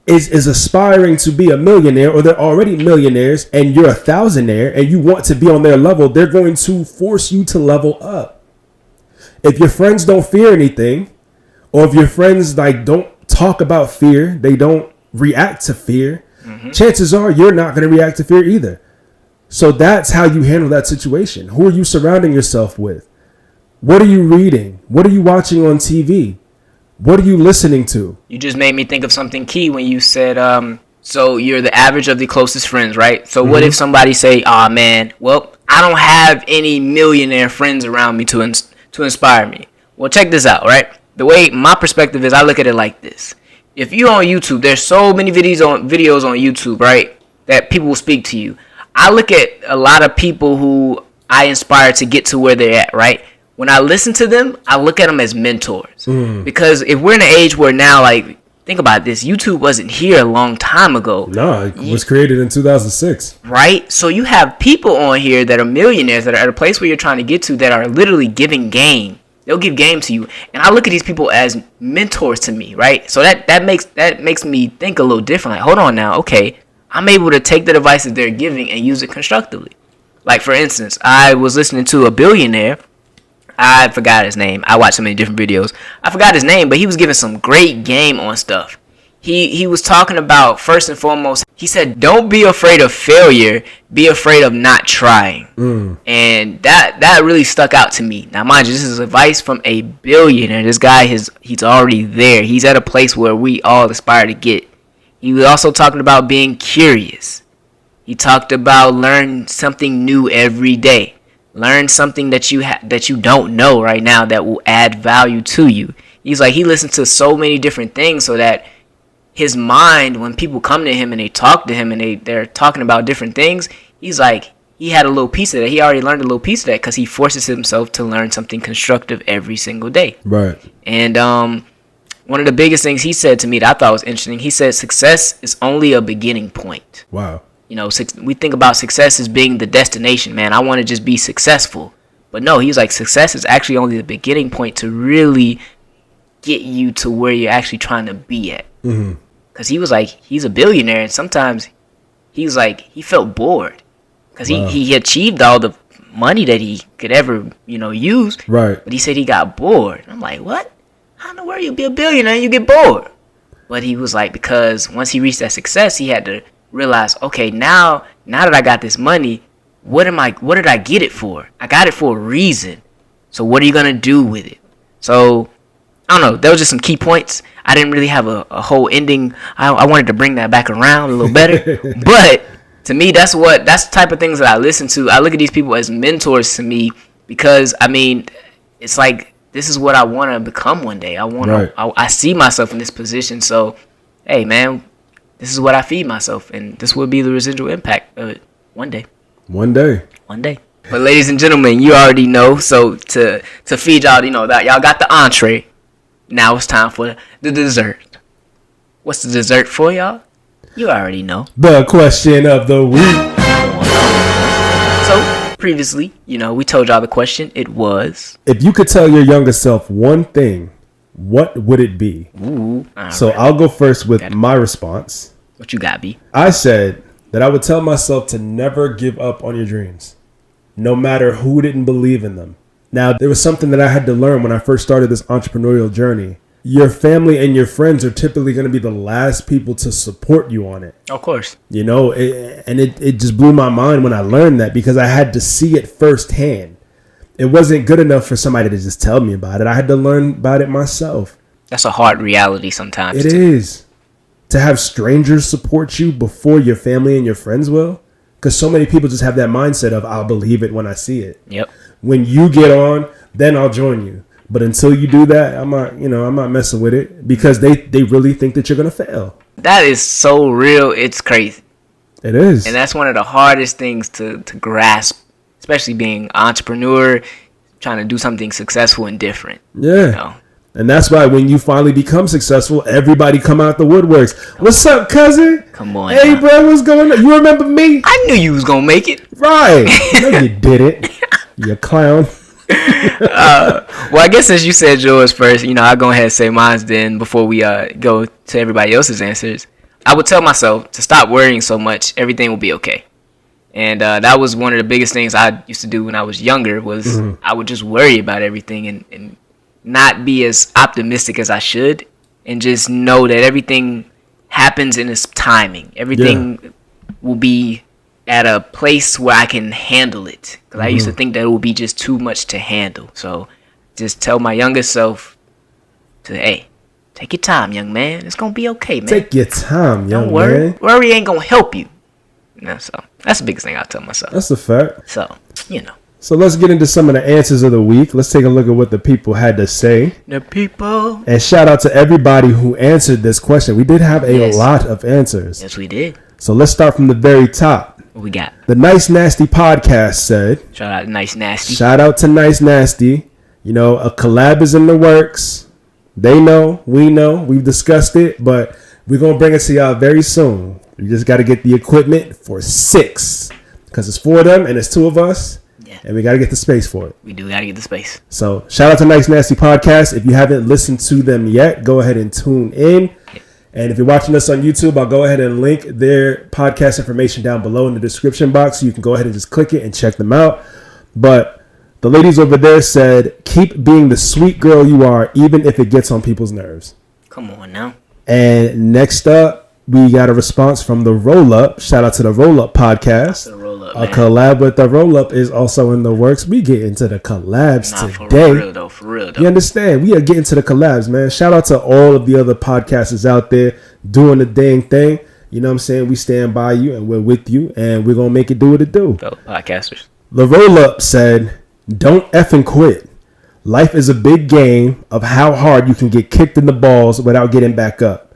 [SPEAKER 2] is aspiring to be a millionaire or they're already millionaires and you're a thousandaire and you want to be on their level, they're going to force you to level up. If your friends don't fear anything, or if your friends like don't talk about fear, they don't react to fear, chances are you're not going to react to fear either. So that's how you handle that situation. Who are you surrounding yourself with? What are you reading? What are you watching on TV? What are you listening to?
[SPEAKER 3] You just made me think of something key when you said, so you're the average of the closest friends, right? So what if somebody say, "Oh man, well, I don't have any millionaire friends around me to inspire me." Well, check this out, right? The way my perspective is, I look at it like this. If you're on YouTube, there's so many videos on YouTube, right, that people will speak to you. I look at a lot of people who I inspire to get to where they're at, right? When I listen to them, I look at them as mentors. Because if we're in an age where now, like, think about this, YouTube wasn't here a long time ago.
[SPEAKER 2] No, it was created in 2006.
[SPEAKER 3] Right? So you have people on here that are millionaires that are at a place where you're trying to get to that are literally giving game. They'll give game to you. And I look at these people as mentors to me, right? So that makes me think a little different. Like, hold on now, okay, I'm able to take the advice that they're giving and use it constructively. Like, for instance, I was listening to a billionaire. I forgot his name. I watched so many different videos. I forgot his name, but he was giving some great game on stuff. He was talking about, first and foremost, he said, don't be afraid of failure. Be afraid of not trying. And that really stuck out to me. Now, mind you, this is advice from a billionaire. This guy, he's already there. He's at a place where we all aspire to get. He was also talking about being curious. He talked about learn something new every day. Learn something that you don't know right now that will add value to you. He's like, he listens to so many different things so that his mind, when people come to him and they talk to him and they're talking about different things, he's like, he had a little piece of that. He already learned a little piece of that because he forces himself to learn something constructive every single day.
[SPEAKER 2] Right.
[SPEAKER 3] And one of the biggest things he said to me that I thought was interesting, he said success is only a beginning point.
[SPEAKER 2] Wow.
[SPEAKER 3] You know, we think about success as being the destination, man. I want to just be successful. But no, he's like, success is actually only the beginning point to really get you to where you're actually trying to be at. Because he was like, he's a billionaire, and sometimes he's like, he felt bored. Because he achieved all the money that he could ever, use.
[SPEAKER 2] Right.
[SPEAKER 3] But he said he got bored. I'm like, what? How in the world you be a billionaire and you get bored? But he was like, because once he reached that success, he had to realize, okay, now that I got this money, what did I get it for? I got it for a reason. So what are you gonna do with it? So I don't know. That was just some key points. I didn't really have a whole ending. I wanted to bring that back around a little better. But to me, that's the type of things that I listen to. I look at these people as mentors to me because it's like, this is what I want to become one day. I see myself in this position. So, hey, man, this is what I feed myself, and this will be the residual impact of it one day.
[SPEAKER 2] One day.
[SPEAKER 3] But ladies and gentlemen, you already know. So to feed y'all, that y'all got the entree. Now it's time for the dessert. What's the dessert for y'all? You already know.
[SPEAKER 2] The question of the week.
[SPEAKER 3] So, previously, we told y'all the question. It was...
[SPEAKER 2] If you could tell your younger self one thing, what would it be?
[SPEAKER 3] Ooh.
[SPEAKER 2] So I'll go first with my response.
[SPEAKER 3] What you got, B?
[SPEAKER 2] I said that I would tell myself to never give up on your dreams, no matter who didn't believe in them. Now, there was something that I had to learn when I first started this entrepreneurial journey. Your family and your friends are typically going to be the last people to support you on it.
[SPEAKER 3] Of course.
[SPEAKER 2] It just blew my mind when I learned that, because I had to see it firsthand. It wasn't good enough for somebody to just tell me about it. I had to learn about it myself.
[SPEAKER 3] That's a hard reality sometimes.
[SPEAKER 2] It is. To have strangers support you before your family and your friends will. Because so many people just have that mindset of, I'll believe it when I see it.
[SPEAKER 3] Yep.
[SPEAKER 2] When you get on, then I'll join you. But until you do that, I'm not messing with it, because they really think that you're going to fail. That
[SPEAKER 3] is so real. It's crazy.
[SPEAKER 2] It is.
[SPEAKER 3] And that's one of the hardest things to grasp, especially being an entrepreneur, trying to do something successful and different.
[SPEAKER 2] Yeah. And that's why when you finally become successful, everybody come out the woodworks. What's up, cousin?
[SPEAKER 3] Come on.
[SPEAKER 2] Hey, bro, what's going on? You remember me?
[SPEAKER 3] I knew you was going to make it.
[SPEAKER 2] Right. No, you didn't. You clown.
[SPEAKER 3] Well, I guess since you said yours first, I'll go ahead and say mine then before we go to everybody else's answers. I would tell myself to stop worrying so much. Everything will be okay. And that was one of the biggest things I used to do when I was younger, was I would just worry about everything and not be as optimistic as I should, and just know that everything happens in its timing. Everything will be at a place where I can handle it. Because I used to think that it would be just too much to handle. So just tell my younger self to, hey, take your time, young man. It's going to be okay, man.
[SPEAKER 2] Take your time, young
[SPEAKER 3] Don't worry.
[SPEAKER 2] man.
[SPEAKER 3] Worry ain't going to help you. So that's the biggest thing I tell myself.
[SPEAKER 2] That's a fact.
[SPEAKER 3] So,
[SPEAKER 2] So let's get into some of the answers of the week. Let's take a look at what the people had to say.
[SPEAKER 3] The people.
[SPEAKER 2] And shout out to everybody who answered this question. We did have a lot of answers.
[SPEAKER 3] Yes, we did.
[SPEAKER 2] So let's start from the very top.
[SPEAKER 3] What we got?
[SPEAKER 2] The Nice Nasty Podcast said.
[SPEAKER 3] Shout out to Nice Nasty.
[SPEAKER 2] Shout out to Nice Nasty. A collab is in the works. They know. We know. We've discussed it. But we're going to bring it to y'all very soon. We just got to get the equipment for 6. Because it's 4 of them and it's 2 of us. Yeah. And we got to get the space for it.
[SPEAKER 3] We do got to get the space.
[SPEAKER 2] So shout out to Nice Nasty Podcast. If you haven't listened to them yet, go ahead and tune in. Yeah. And if you're watching us on YouTube, I'll go ahead and link their podcast information down below in the description box. So you can go ahead and just click it and check them out. But the ladies over there said, keep being the sweet girl you are, even if it gets on people's nerves.
[SPEAKER 3] Come on now.
[SPEAKER 2] And next up, we got a response from the Roll Up. Shout out to the Roll Up Podcast. A collab with the Roll Up is also in the works. We get into the collabs today.
[SPEAKER 3] For real though.
[SPEAKER 2] You understand? We are getting to the collabs, man. Shout out to all of the other podcasters out there doing the dang thing. You know what I'm saying? We stand by you and we're with you, and we're going to make it do what it do.
[SPEAKER 3] Podcasters.
[SPEAKER 2] The Roll Up said, don't effing quit. Life is a big game of how hard you can get kicked in the balls without getting back up.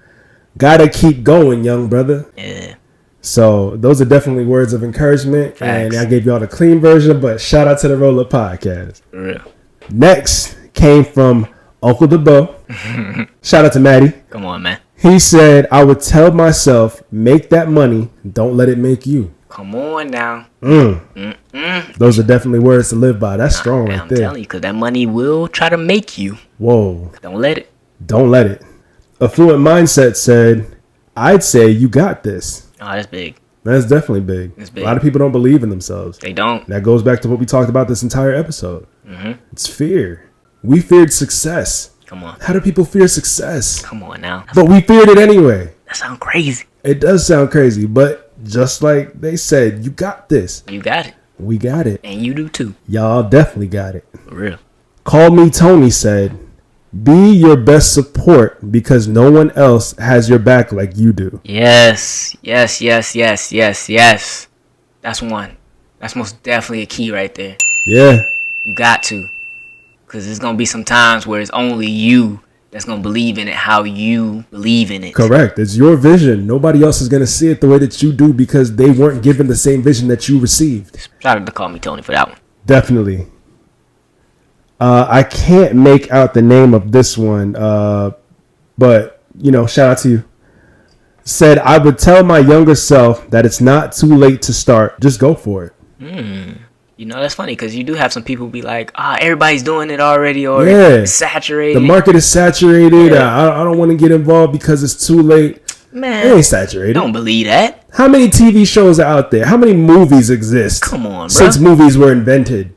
[SPEAKER 2] Gotta keep going, young brother.
[SPEAKER 3] Yeah.
[SPEAKER 2] So those are definitely words of encouragement.
[SPEAKER 3] Facts.
[SPEAKER 2] And I gave y'all the clean version, but shout out to the Roll Up Podcast.
[SPEAKER 3] For real.
[SPEAKER 2] Next came from Uncle DeBo. Shout out to Maddie.
[SPEAKER 3] Come on, man.
[SPEAKER 2] He said, I would tell myself, make that money. Don't let it make you.
[SPEAKER 3] Come on now.
[SPEAKER 2] Those are definitely words to live by. That's strong right there.
[SPEAKER 3] I'm telling you, because that money will try to make you.
[SPEAKER 2] Whoa.
[SPEAKER 3] Don't let it.
[SPEAKER 2] Don't let it. Affluent Mindset said, I'd say you got this.
[SPEAKER 3] Oh, that's big.
[SPEAKER 2] That's definitely big.
[SPEAKER 3] It's big.
[SPEAKER 2] A lot of people don't believe in themselves.
[SPEAKER 3] They don't.
[SPEAKER 2] That goes back to what we talked about this entire episode. It's fear. We feared success.
[SPEAKER 3] Come on.
[SPEAKER 2] How do people fear success?
[SPEAKER 3] Come on now.
[SPEAKER 2] But we feared it anyway.
[SPEAKER 3] That sounds crazy.
[SPEAKER 2] It does sound crazy, but just like they said, you got this.
[SPEAKER 3] You got it.
[SPEAKER 2] We got it.
[SPEAKER 3] And you do too.
[SPEAKER 2] Y'all definitely got it.
[SPEAKER 3] For real.
[SPEAKER 2] Call Me Tony said, be your best support because no one else has your back like you do.
[SPEAKER 3] Yes. That's one. That's most definitely a key right there.
[SPEAKER 2] Yeah.
[SPEAKER 3] You got to. Because there's going to be some times where it's only you that's going to believe in it how you believe in it.
[SPEAKER 2] Correct. It's your vision. Nobody else is going to see it the way that you do because they weren't given the same vision that you received.
[SPEAKER 3] Shout out to Call Me Tony for that one.
[SPEAKER 2] Definitely. I can't make out the name of this one, but, shout out to you. said, I would tell my younger self that it's not too late to start. Just go for it.
[SPEAKER 3] You know, that's funny because you do have some people be like, everybody's doing it already, or it's saturated.
[SPEAKER 2] The market is saturated. I don't want to get involved because it's too late.
[SPEAKER 3] Man,
[SPEAKER 2] it ain't saturated.
[SPEAKER 3] Don't believe that.
[SPEAKER 2] How many TV shows are out there? How many movies exist?
[SPEAKER 3] Come on, bro.
[SPEAKER 2] Since movies were invented.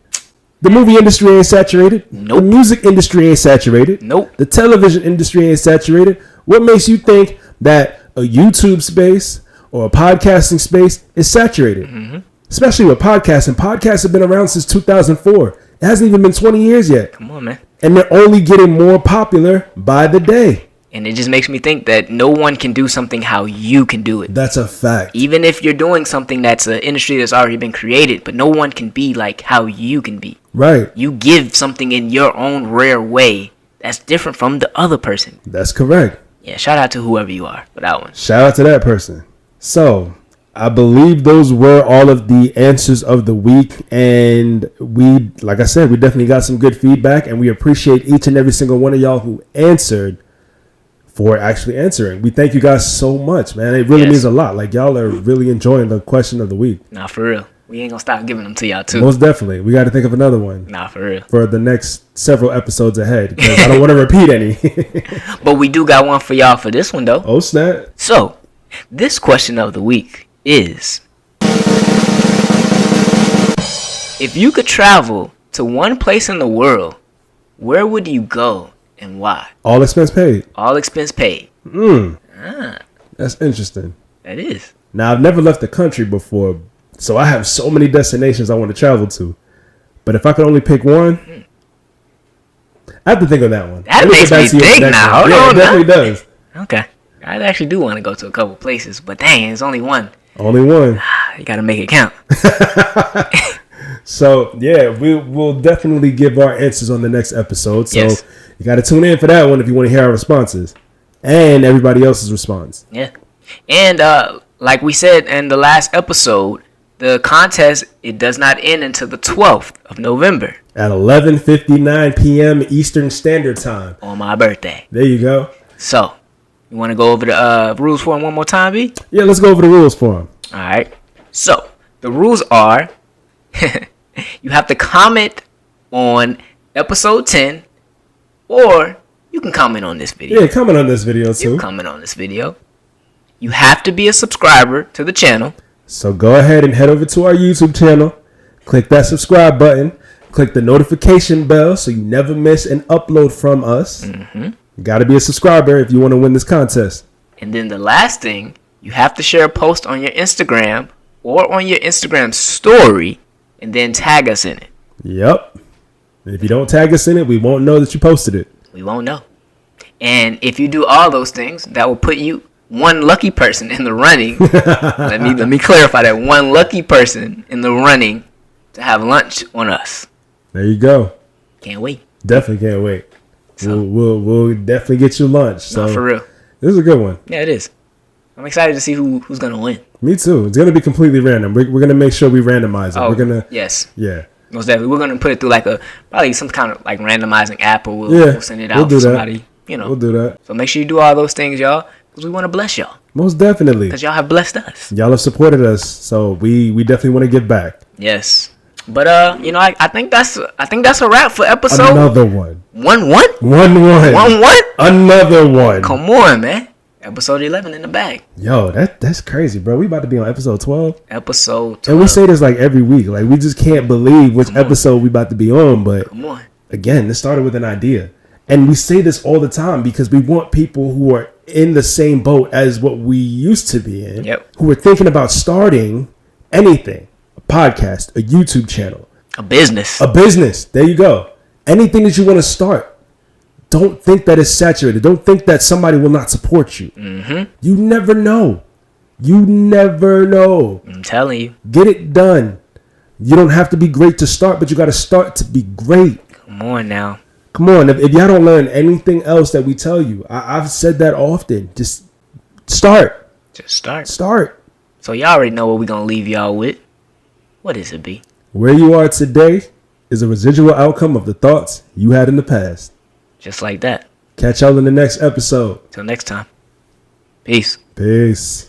[SPEAKER 2] The movie industry ain't saturated.
[SPEAKER 3] Nope.
[SPEAKER 2] The music industry ain't saturated.
[SPEAKER 3] Nope.
[SPEAKER 2] The television industry ain't saturated. What makes you think that a YouTube space or a podcasting space is saturated? Especially with podcasting. Podcasts have been around since 2004. It hasn't even been 20 years yet.
[SPEAKER 3] Come on, man.
[SPEAKER 2] And they're only getting more popular by the day.
[SPEAKER 3] And it just makes me think that no one can do something how you can do it.
[SPEAKER 2] That's a fact.
[SPEAKER 3] Even if you're doing something that's an industry that's already been created, but no one can be like how you can be.
[SPEAKER 2] Right.
[SPEAKER 3] You give something in your own rare way that's different from the other person.
[SPEAKER 2] That's correct.
[SPEAKER 3] Yeah, shout out to whoever you are for that one.
[SPEAKER 2] Shout out to that person. So, I believe those were all of the answers of the week. And we, like I said, we definitely got some good feedback. And we appreciate each and every single one of y'all who answered for actually answering. We thank you guys so much, man. It really means a lot. Like, y'all are really enjoying the question of the week.
[SPEAKER 3] Nah, for real. We ain't gonna stop giving them to y'all, too.
[SPEAKER 2] Most definitely. We got to think of another one.
[SPEAKER 3] Nah, for real.
[SPEAKER 2] For the next several episodes ahead. Because I don't want to repeat any.
[SPEAKER 3] But we do got one for y'all for this one, though.
[SPEAKER 2] Oh, snap.
[SPEAKER 3] So, this question of the week is, if you could travel to one place in the world, where would you go and why?
[SPEAKER 2] All expense paid.
[SPEAKER 3] All expense paid.
[SPEAKER 2] That's interesting.
[SPEAKER 3] That is.
[SPEAKER 2] Now, I've never left the country before, so I have so many destinations I want to travel to. But if I could only pick one, I have to think of that one.
[SPEAKER 3] That makes me think now. Hold on,
[SPEAKER 2] it definitely does.
[SPEAKER 3] Okay. I actually do want to go to a couple places, but dang, it's only one.
[SPEAKER 2] Only one.
[SPEAKER 3] You got to make it count.
[SPEAKER 2] So, yeah, we'll definitely give our answers on the next episode. So,
[SPEAKER 3] Yes.
[SPEAKER 2] you got to tune in for that one if you want to hear our responses. And everybody else's response.
[SPEAKER 3] Yeah. And like we said in the last episode, the contest, it does not end until the 12th of November.
[SPEAKER 2] At 11:59 p.m. Eastern Standard Time.
[SPEAKER 3] On my birthday.
[SPEAKER 2] There you go.
[SPEAKER 3] So, you want to go over the rules for him one more time, B?
[SPEAKER 2] Yeah, let's go over the rules for him.
[SPEAKER 3] All right. So, the rules are you have to comment on episode 10, or you can comment on this video.
[SPEAKER 2] Yeah, comment on this video too.
[SPEAKER 3] You can comment on this video. You have to be a subscriber to the channel.
[SPEAKER 2] So go ahead and head over to our YouTube channel. Click that subscribe button. Click the notification bell so you never miss an upload from us. You got to be a subscriber if you want to win this contest.
[SPEAKER 3] And then the last thing, you have to share a post on your Instagram or on your Instagram story and then tag us in it.
[SPEAKER 2] Yep. And if you don't tag us in it, we won't know that you posted it.
[SPEAKER 3] We won't know. And if you do all those things, that will put you one lucky person in the running. let me clarify that. One lucky person in the running to have lunch on us.
[SPEAKER 2] There you go.
[SPEAKER 3] Can't wait.
[SPEAKER 2] Definitely can't wait.
[SPEAKER 3] So,
[SPEAKER 2] we'll definitely get you lunch. So
[SPEAKER 3] no, for real.
[SPEAKER 2] This is a good one.
[SPEAKER 3] Yeah, it is. I'm excited to see who's gonna win.
[SPEAKER 2] Me too. It's gonna be completely random. We're gonna make sure we randomize it.
[SPEAKER 3] Oh,
[SPEAKER 2] we're gonna
[SPEAKER 3] yeah. Most definitely. We're gonna put it through probably some kind of like randomizing app, or we'll send it out
[SPEAKER 2] do
[SPEAKER 3] to somebody.
[SPEAKER 2] That. We'll do that.
[SPEAKER 3] So make sure you do all those things, y'all, because we want to bless y'all.
[SPEAKER 2] Most definitely.
[SPEAKER 3] Because y'all have blessed us.
[SPEAKER 2] Y'all have supported us, so we definitely want to give back.
[SPEAKER 3] Yes. But I think that's a wrap for episode.
[SPEAKER 2] Another one.
[SPEAKER 3] One.
[SPEAKER 2] One. Another one.
[SPEAKER 3] Come on, man. Episode 11 in the bag.
[SPEAKER 2] Yo, that's crazy, bro. We about to be on episode 12.
[SPEAKER 3] Episode 12.
[SPEAKER 2] And we say this like every week. Like, we just can't believe which episode we about to be on. But
[SPEAKER 3] come on.
[SPEAKER 2] Again, this started with an idea. And we say this all the time because we want people who are in the same boat as what we used to be in.
[SPEAKER 3] Yep.
[SPEAKER 2] Who are thinking about starting anything. A podcast, a YouTube channel.
[SPEAKER 3] A business.
[SPEAKER 2] There you go. Anything that you want to start. Don't think that it's saturated. Don't think that somebody will not support you. You never know.
[SPEAKER 3] I'm telling you.
[SPEAKER 2] Get it done. You don't have to be great to start, but you got to start to be great.
[SPEAKER 3] Come on now.
[SPEAKER 2] Come on. If y'all don't learn anything else that we tell you, I've said that often. Just start. Start.
[SPEAKER 3] So y'all already know what we're going to leave y'all with. What is it, B?
[SPEAKER 2] Where you are today is a residual outcome of the thoughts you had in the past.
[SPEAKER 3] Just like that.
[SPEAKER 2] Catch y'all in the next episode.
[SPEAKER 3] Till next time. Peace.
[SPEAKER 2] Peace.